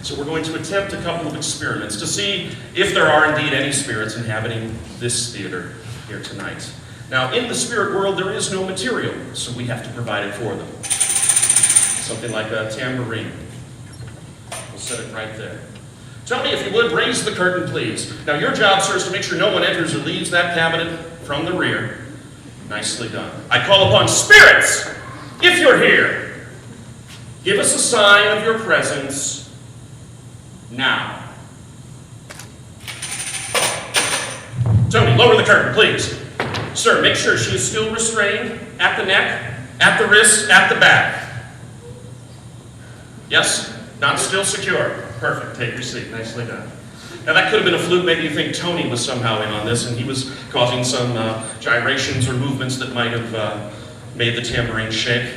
So we're going to attempt a couple of experiments to see if there are indeed any spirits inhabiting this theater here tonight. Now, in the spirit world, there is no material, so we have to provide it for them. Something like a tambourine. We'll set it right there. Tony, if you would, raise the curtain, please. Now, your job, sir, is to make sure no one enters or leaves that cabinet from the rear. Nicely done. I call upon spirits, if you're here, give us a sign of your presence now. Tony, lower the curtain, please. Sir, make sure she is still restrained at the neck, at the wrist, at the back. Yes? Not still secure. Perfect. Take your seat. Nicely done. Now, that could have been a fluke. Maybe you think Tony was somehow in on this, and he was causing some gyrations or movements that might have made the tambourine shake.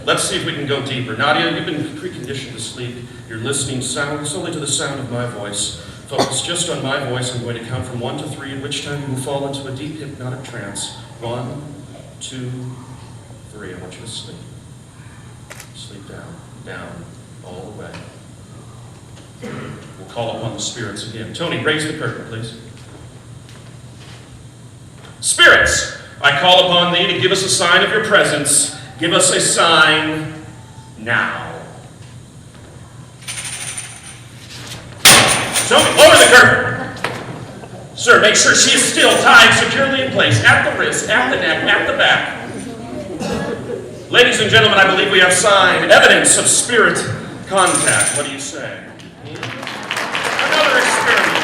Let's see if we can go deeper. Nadia, you've been preconditioned to sleep. You're listening solely to the sound of my voice. Focus just on my voice. I'm going to count from 1 to 3, at which time you will fall into a deep hypnotic trance. 1, 2, 3. I want you to sleep. Sleep down, down, all the way. We'll call upon the spirits again. Tony, raise the curtain, please. Spirits, I call upon thee to give us a sign of your presence. Give us a sign now. Tony, lower the curtain. Sir, make sure she is still tied securely in place, at the wrist, at the neck, at the back. Ladies and gentlemen, I believe we have signed evidence of spirit contact. What do you say? Another experiment.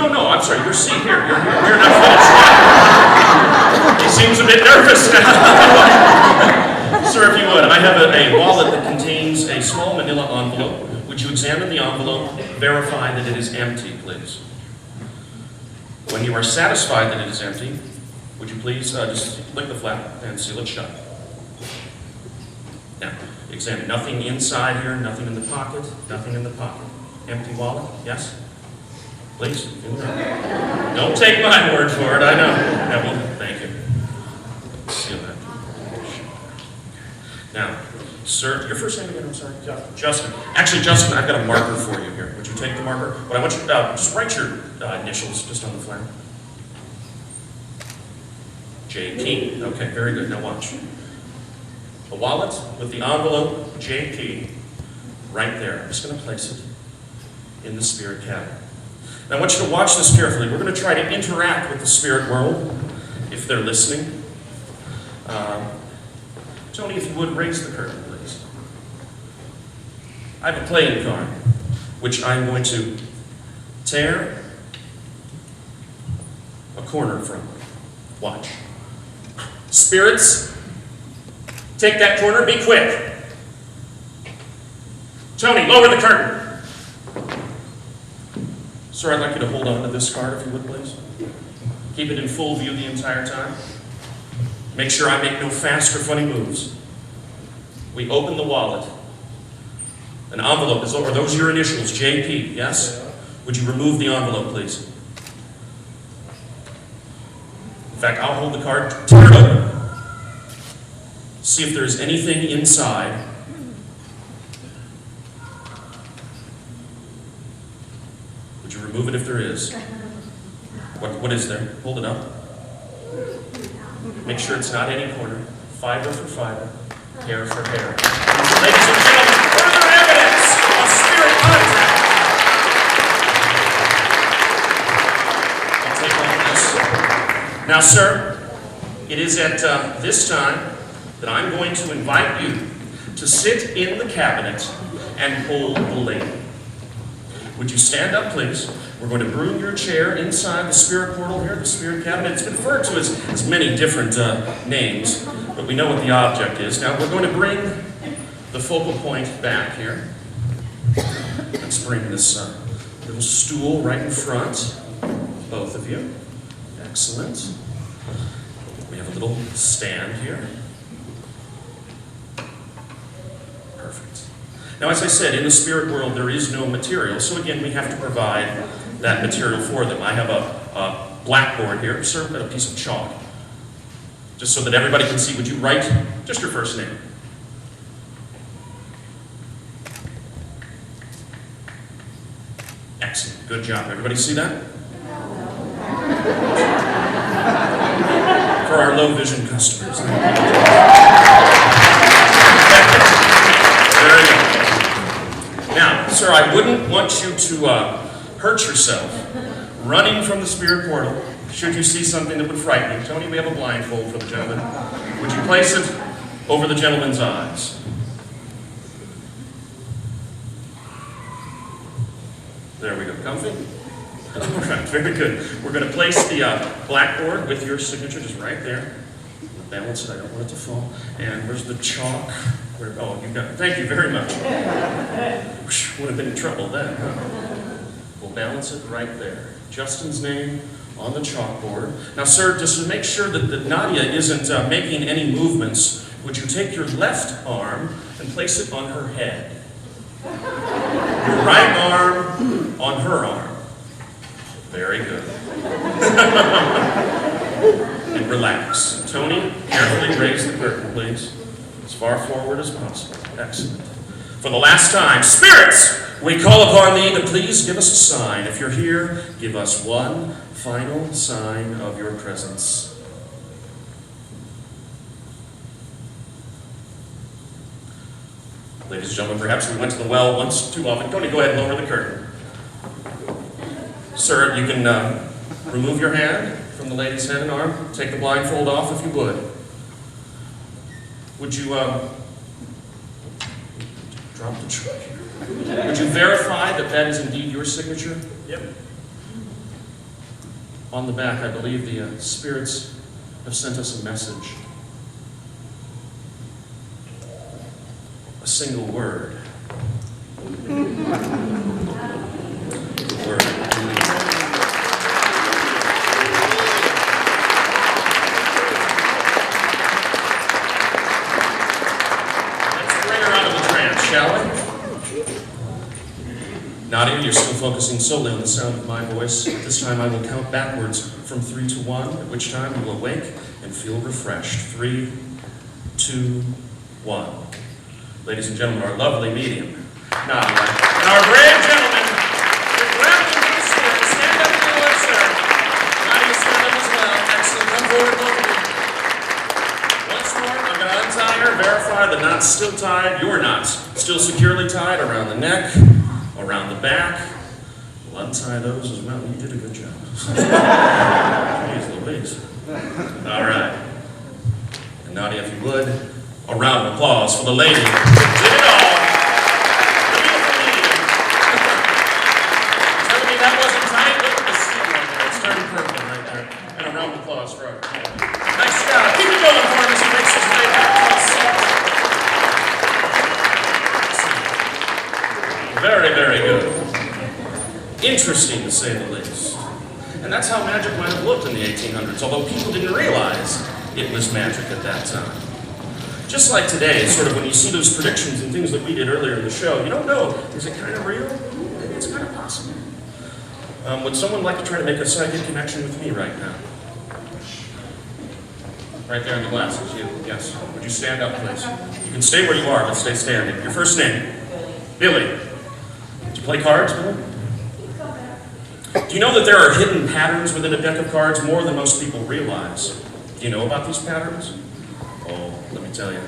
No, I'm sorry, your seat here. You're not finished yet. He seems a bit nervous now. Sir, if you would, I have a wallet that contains a small manila envelope. Would you examine the envelope, verify that it is empty, please? When you are satisfied that it is empty, would you please just lick the flap and seal it shut? Now, examine nothing inside here, nothing in the pocket, nothing in the pocket. Empty wallet, yes? Please, don't take my word for it, I know. Thank you. Seal that. Now, sir, your first name again, I'm sorry? Justin. Actually, Justin, I've got a marker for you here. Would you take the marker? But I want you to just write your initials just on the flap. JP. Okay, very good. Now watch. A wallet with the envelope JP right there. I'm just going to place it in the spirit cabinet. Now I want you to watch this carefully. We're going to try to interact with the spirit world, if they're listening. Tony, if you would, raise the curtain, please. I have a playing card, which I'm going to tear a corner from. Watch. Spirits, take that corner, be quick. Tony, lower the curtain. Sir, I'd like you to hold on to this card, if you would, please. Keep it in full view the entire time. Make sure I make no fast or funny moves. We open the wallet. An envelope, are those your initials, JP, yes? Would you remove the envelope, please? In fact, I'll hold the card, tear it open. See if there's anything inside. Would you remove it if there is? What is there? Hold it up. Make sure it's not any corner. Fiber for fiber, hair for hair. Ladies and gentlemen, further evidence of spirit contact. I'll take all of this. Now, sir, it is at this time that I'm going to invite you to sit in the cabinet and hold the lady. Would you stand up, please? We're going to broom your chair inside the spirit portal here, the spirit cabinet. It's been referred to as many different names, but we know what the object is. Now we're going to bring the focal point back here. Let's bring this little stool right in front, both of you. Excellent. We have a little stand here. Perfect. Now, as I said, in the spirit world, there is no material. So again, we have to provide that material for them. I have a blackboard here. Sir, I've got a piece of chalk. Just so that everybody can see, would you write just your first name? Excellent. Good job. Everybody see that? For our low vision customers. Very good. Now, sir, I wouldn't want you to hurt yourself running from the spirit portal should you see something that would frighten you. Tony, we have a blindfold for the gentleman. Would you place it over the gentleman's eyes? There we go. Comfy? All right, very good. We're going to place the blackboard with your signature just right there. Balance it. I don't want it to fall. And where's the chalk? Oh, you got it. Thank you very much. Would have been in trouble then, huh? We'll balance it right there. Justin's name on the chalkboard. Now, sir, just to make sure that Nadia isn't making any movements, would you take your left arm and place it on her head? Your right arm on her arm. Very good. And relax. Tony, carefully raise the curtain, please. As far forward as possible. Excellent. For the last time, spirits, we call upon thee to please give us a sign. If you're here, give us one final sign of your presence. Ladies and gentlemen, perhaps we went to the well once too often. Tony, go ahead and lower the curtain. Sir, you can remove your hand from the lady's head and arm. Take the blindfold off if you would. Would you drop the tray? Would you verify that that is indeed your signature? Yep. On the back, I believe the spirits have sent us a message. A single word. Word. Shall we? Nadia, you're still focusing solely on the sound of my voice. This time I will count backwards from 3 to 1, at which time you will awake and feel refreshed. 3, 2, 1. Ladies and gentlemen, our lovely medium, Nadia, and our brave gentleman, with wrapped in blue spirit, stand up if you would, sir. Nadia, stand up as well. Excellent. Come forward, both of you. Once more, I'm going to untie her, verify the knot's still tied. Your knot's still securely tied around the neck, around the back. We'll untie those as well. You did a good job. Jeez Louise. All right. And Nadia, if you would, a round of applause for the lady who did it all. The beautiful medium. Tell me that wasn't tight. Look at the seam right there. It's turning purple right there. And a round of applause for our nice job. Keep it going for him as he makes his way back to his seat. Very, very good. Interesting, to say the least. And that's how magic might have looked in the 1800s, although people didn't realize it was magic at that time. Just like today, sort of when you see those predictions and things that we did earlier in the show, you don't know, is it kind of real? Maybe it's kind of possible. Would someone like to try to make a psychic connection with me right now? Right there in the glasses, you. Yes. Would you stand up, please? You can stay where you are, but stay standing. Your first name? Billy. Did you play cards, Billy? Do you know that there are hidden patterns within a deck of cards more than most people realize? Do you know about these patterns? Oh, let me tell you.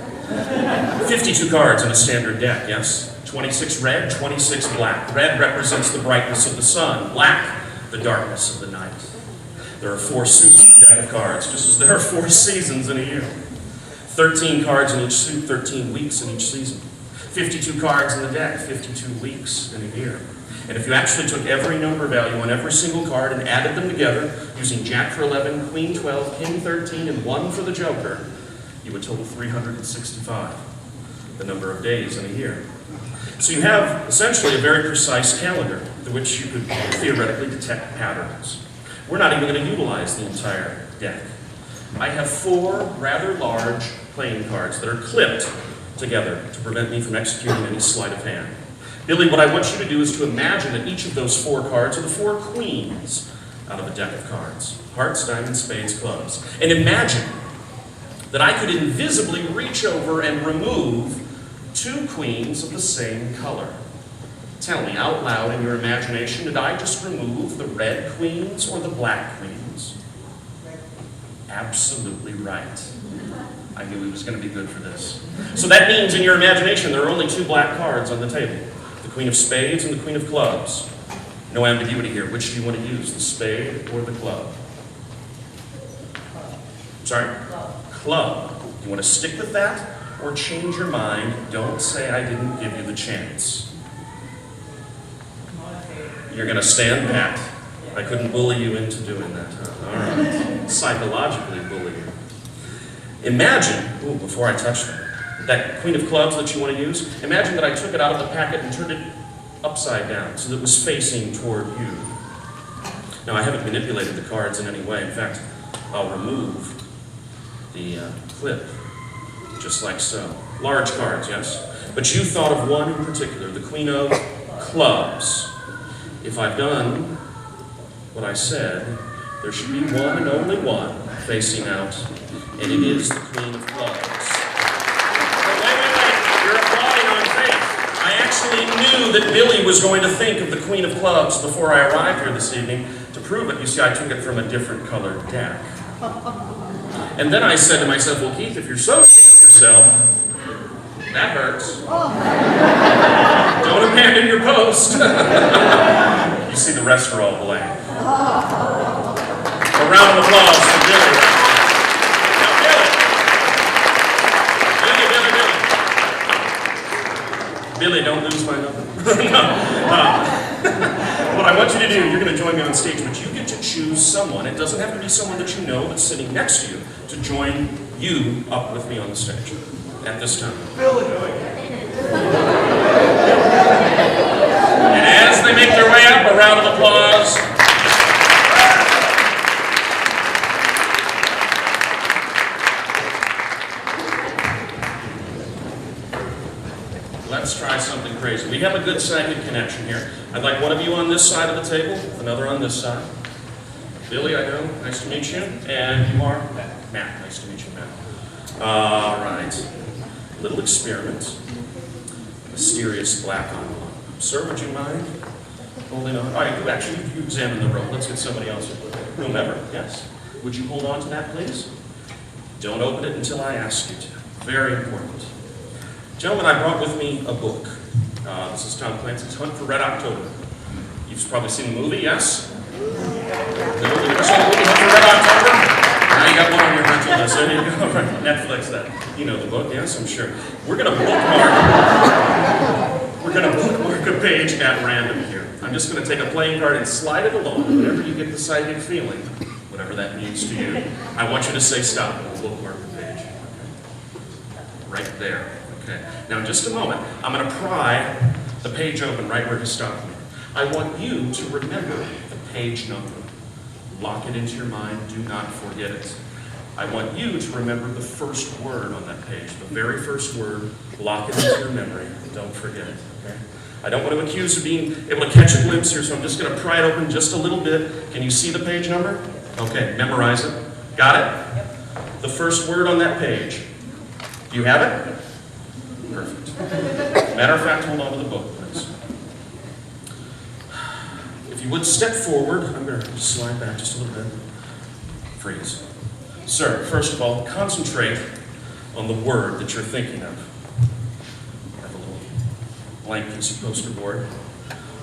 52 cards in a standard deck, yes? 26 red, 26 black. Red represents the brightness of the sun. Black, the darkness of the night. There are 4 suits in the deck of cards, just as there are 4 seasons in a year. 13 cards in each suit, 13 weeks in each season. 52 cards in the deck, 52 weeks in a year. And if you actually took every number value on every single card and added them together, using Jack for 11, Queen 12, King 13, and 1 for the Joker, you would total 365, the number of days in a year. So you have essentially a very precise calendar through which you could theoretically detect patterns. We're not even going to utilize the entire deck. I have 4 rather large playing cards that are clipped together to prevent me from executing any sleight of hand. Billy, what I want you to do is to imagine that each of those 4 cards are the 4 queens out of a deck of cards. Hearts, diamonds, spades, clubs. And imagine that I could invisibly reach over and remove 2 queens of the same color. Tell me out loud in your imagination, did I just remove the red queens or the black queens? Absolutely right. I knew he was going to be good for this. So that means in your imagination there are only 2 black cards on the table. The Queen of Spades and the Queen of Clubs. No ambiguity here. Which do you want to use, the spade or the club? Sorry? Club. You want to stick with that or change your mind? Don't say I didn't give you the chance. You're going to stand pat. I couldn't bully you into doing that, huh? All right. Psychologically bully you. Imagine, before I touch that Queen of Clubs that you want to use, imagine that I took it out of the packet and turned it upside down so that it was facing toward you. Now, I haven't manipulated the cards in any way. In fact, I'll remove the clip, just like so. Large cards, yes? But you thought of one in particular, the Queen of Clubs. If I've done what I said. There should be one and only one facing out, and it is the Queen of Clubs. But wait. You're applauding on faith. I actually knew that Billy was going to think of the Queen of Clubs before I arrived here this evening. To prove it, you see, I took it from a different colored deck. And then I said to myself, well, Keith, if you're so sure of yourself, that hurts. Don't abandon your post. You see, the rest are all blank. A round of applause for Billy. Now, Billy, don't lose my number. No. What I want you to do, you're going to join me on stage, but you get to choose someone. It doesn't have to be someone that you know that's sitting next to you to join you up with me on the stage at this time. Billy. And as they make their way up, a round of applause. Let's try something crazy. We have a good psychic connection here. I'd like one of you on this side of the table, another on this side. Billy, I know, nice to meet you. And you are? Matt, nice to meet you, Matt. All right. Little experiment. Mysterious black envelope. Sir, would you mind holding on? All right, actually, you examine the rope. Let's get somebody else. Whomever, yes. Would you hold on to that, please? Don't open it until I ask you to. Very important. Gentlemen, I brought with me a book. This is Tom Clancy's Hunt for Red October. You've probably seen the movie, yes? No, you never saw the movie Hunt for Red October? Now you got one on your rental list. There you go. Right. Netflix that. You know the book, yes, I'm sure. We're going to bookmark a page at random here. I'm just going to take a playing card and slide it along. Whenever you get the psychic feeling, whatever that means to you, I want you to say stop. We'll bookmark the page. Okay. Right there. Okay. Now, in just a moment, I'm going to pry the page open right where you stopped me. I want you to remember the page number. Lock it into your mind. Do not forget it. I want you to remember the first word on that page. The very first word. Lock it into your memory. Don't forget it. Okay? I don't want to accuse of being able to catch a glimpse here, so I'm just going to pry it open just a little bit. Can you see the page number? Okay. Memorize it. Got it? Yep. The first word on that page. Do you have it? Perfect. Matter of fact, hold on to the book, please. If you would step forward, I'm going to slide back just a little bit. Freeze. Sir, first of all, concentrate on the word that you're thinking of. I have a little blank piece of poster board.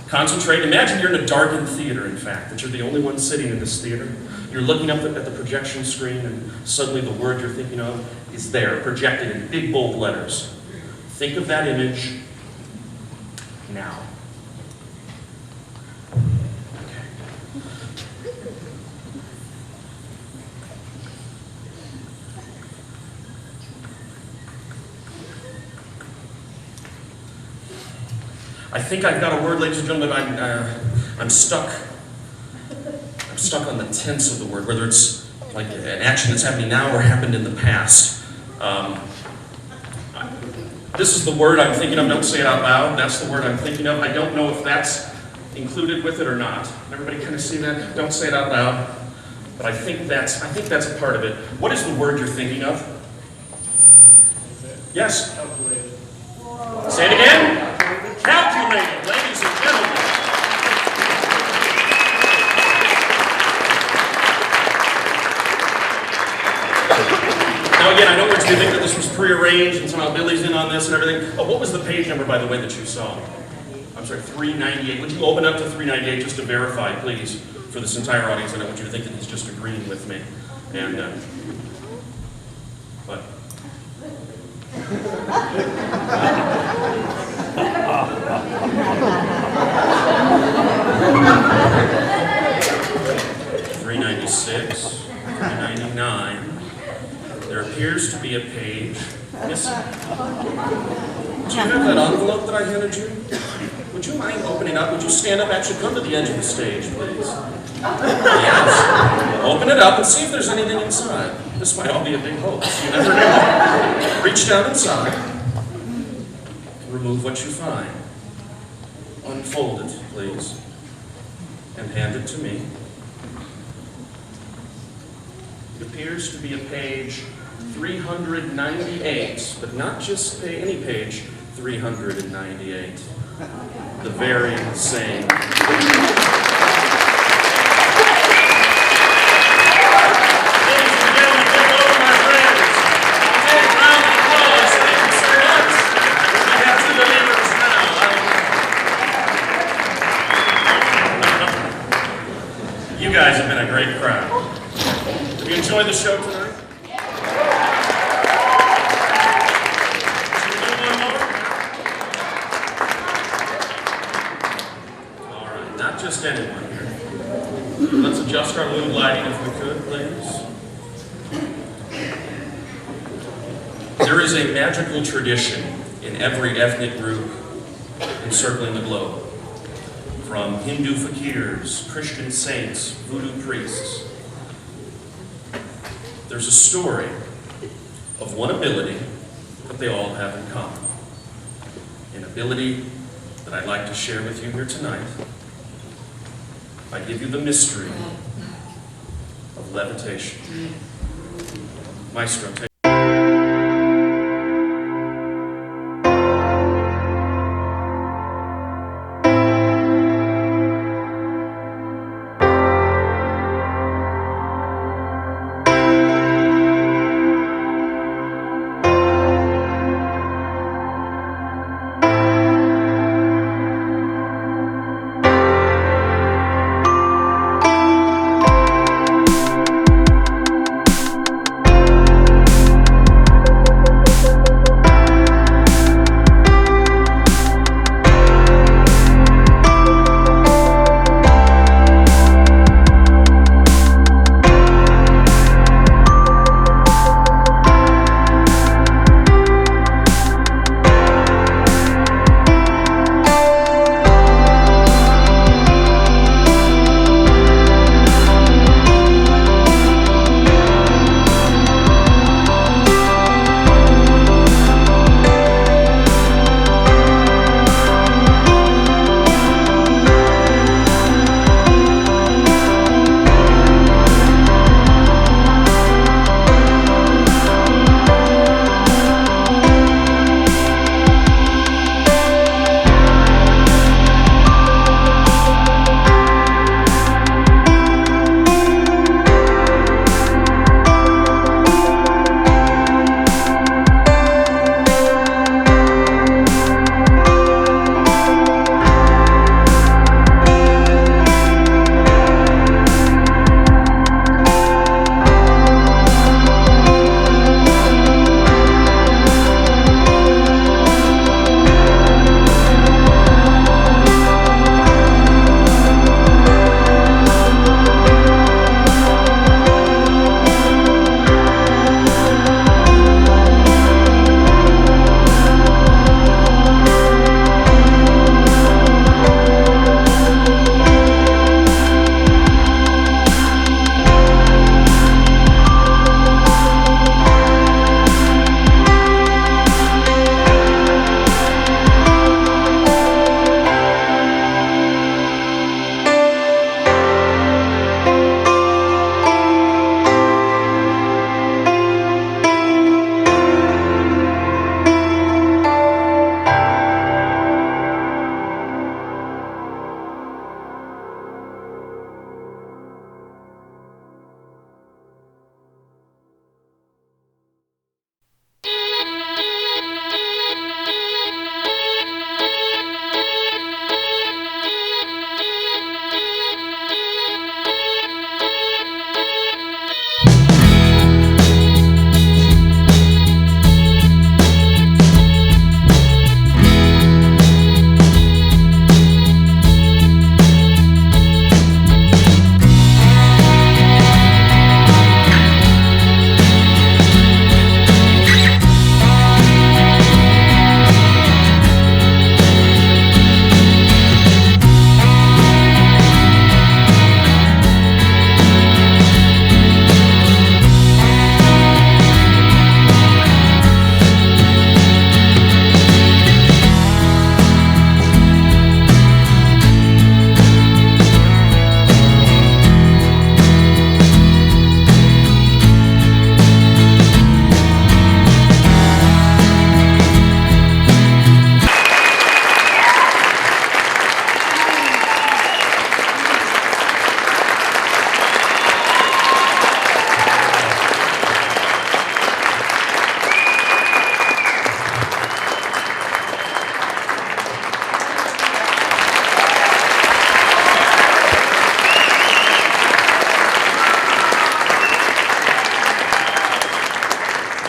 Concentrate. Imagine you're in a darkened theater, in fact, that you're the only one sitting in this theater. You're looking up at the projection screen, and suddenly the word you're thinking of is there, projected in big, bold letters. Think of that image now. Okay. I think I've got a word, ladies and gentlemen. I'm stuck. I'm stuck on the tense of the word, whether it's like an action that's happening now or happened in the past. This is the word I'm thinking of. Don't say it out loud. That's the word I'm thinking of. I don't know if that's included with it or not. Everybody kind of see that? Don't say it out loud. But I think that's a part of it. What is the word you're thinking of? Yes? Calculated. Say it again. Calculated, ladies and gentlemen. Now again, I know what you think that this was prearranged and somehow Billy's in on this and everything. Oh, what was the page number, by the way, that you saw? I'm sorry, 398. Would you open up to 398 just to verify, please, for this entire audience? I don't want you to think that he's just agreeing with me. And, what? 396, 399. There appears to be a page missing. Do you have that envelope that I handed you? Would you mind opening up? Would you stand up? Actually, come to the edge of the stage, please. Yes. Open it up and see if there's anything inside. This might all be a big hoax. You never know. Reach down inside. Remove what you find. Unfold it, please. And hand it to me. It appears to be a page 398, but not just any page 398. The very same. You guys have been a great crowd. Did you enjoy the show tonight? Should we do one more? All right, not just anyone here. Let's adjust our mood lighting if we could, please. There is a magical tradition in every ethnic group encircling the globe. From Hindu fakirs, Christian saints, voodoo priests. There's a story of one ability that they all have in common. An ability that I'd like to share with you here tonight. I give you the mystery of levitation. Maestro, take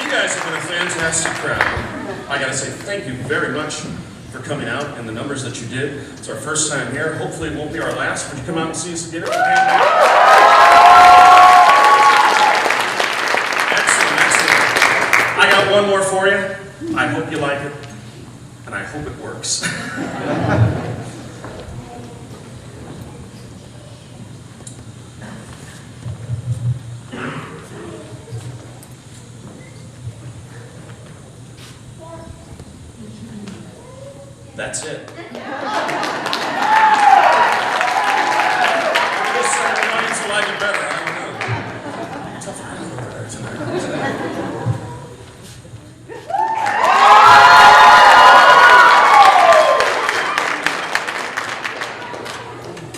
You guys have been a fantastic crowd. I gotta say thank you very much for coming out in the numbers that you did. It's our first time here. Hopefully it won't be our last. Would you come out and see us again? Excellent, excellent. I got one more for you. I hope you like it, and I hope it works. That's it. This audience will like it better. I don't know. Tough crowd over there tonight.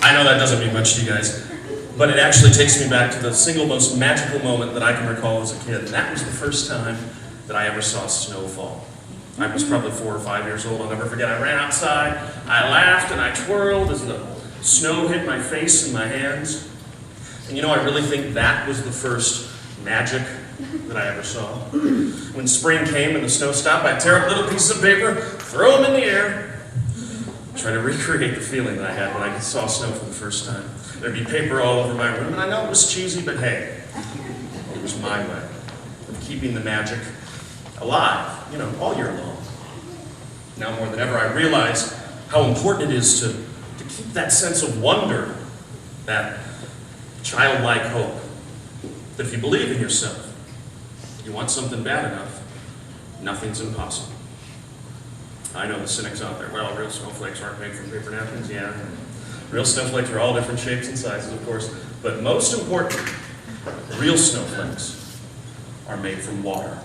I know that doesn't mean much to you guys, but it actually takes me back to the single most magical moment that I can recall as a kid, and that was the first time that I ever saw snow fall. I was probably 4 or 5 years old. I'll never forget. I ran outside, I laughed, and I twirled as the snow hit my face and my hands. And you know, I really think that was the first magic that I ever saw. When spring came and the snow stopped, I'd tear up little pieces of paper, throw them in the air, try to recreate the feeling that I had when I saw snow for the first time. There'd be paper all over my room, and I know it was cheesy, but hey, it was my way of keeping the magic alive, you know, all year long. Now more than ever, I realize how important it is to keep that sense of wonder, that childlike hope, that if you believe in yourself, you want something bad enough, nothing's impossible. I know the cynics out there, well, real snowflakes aren't made from paper napkins, yeah. Real snowflakes are all different shapes and sizes, of course, but most important, real snowflakes are made from water.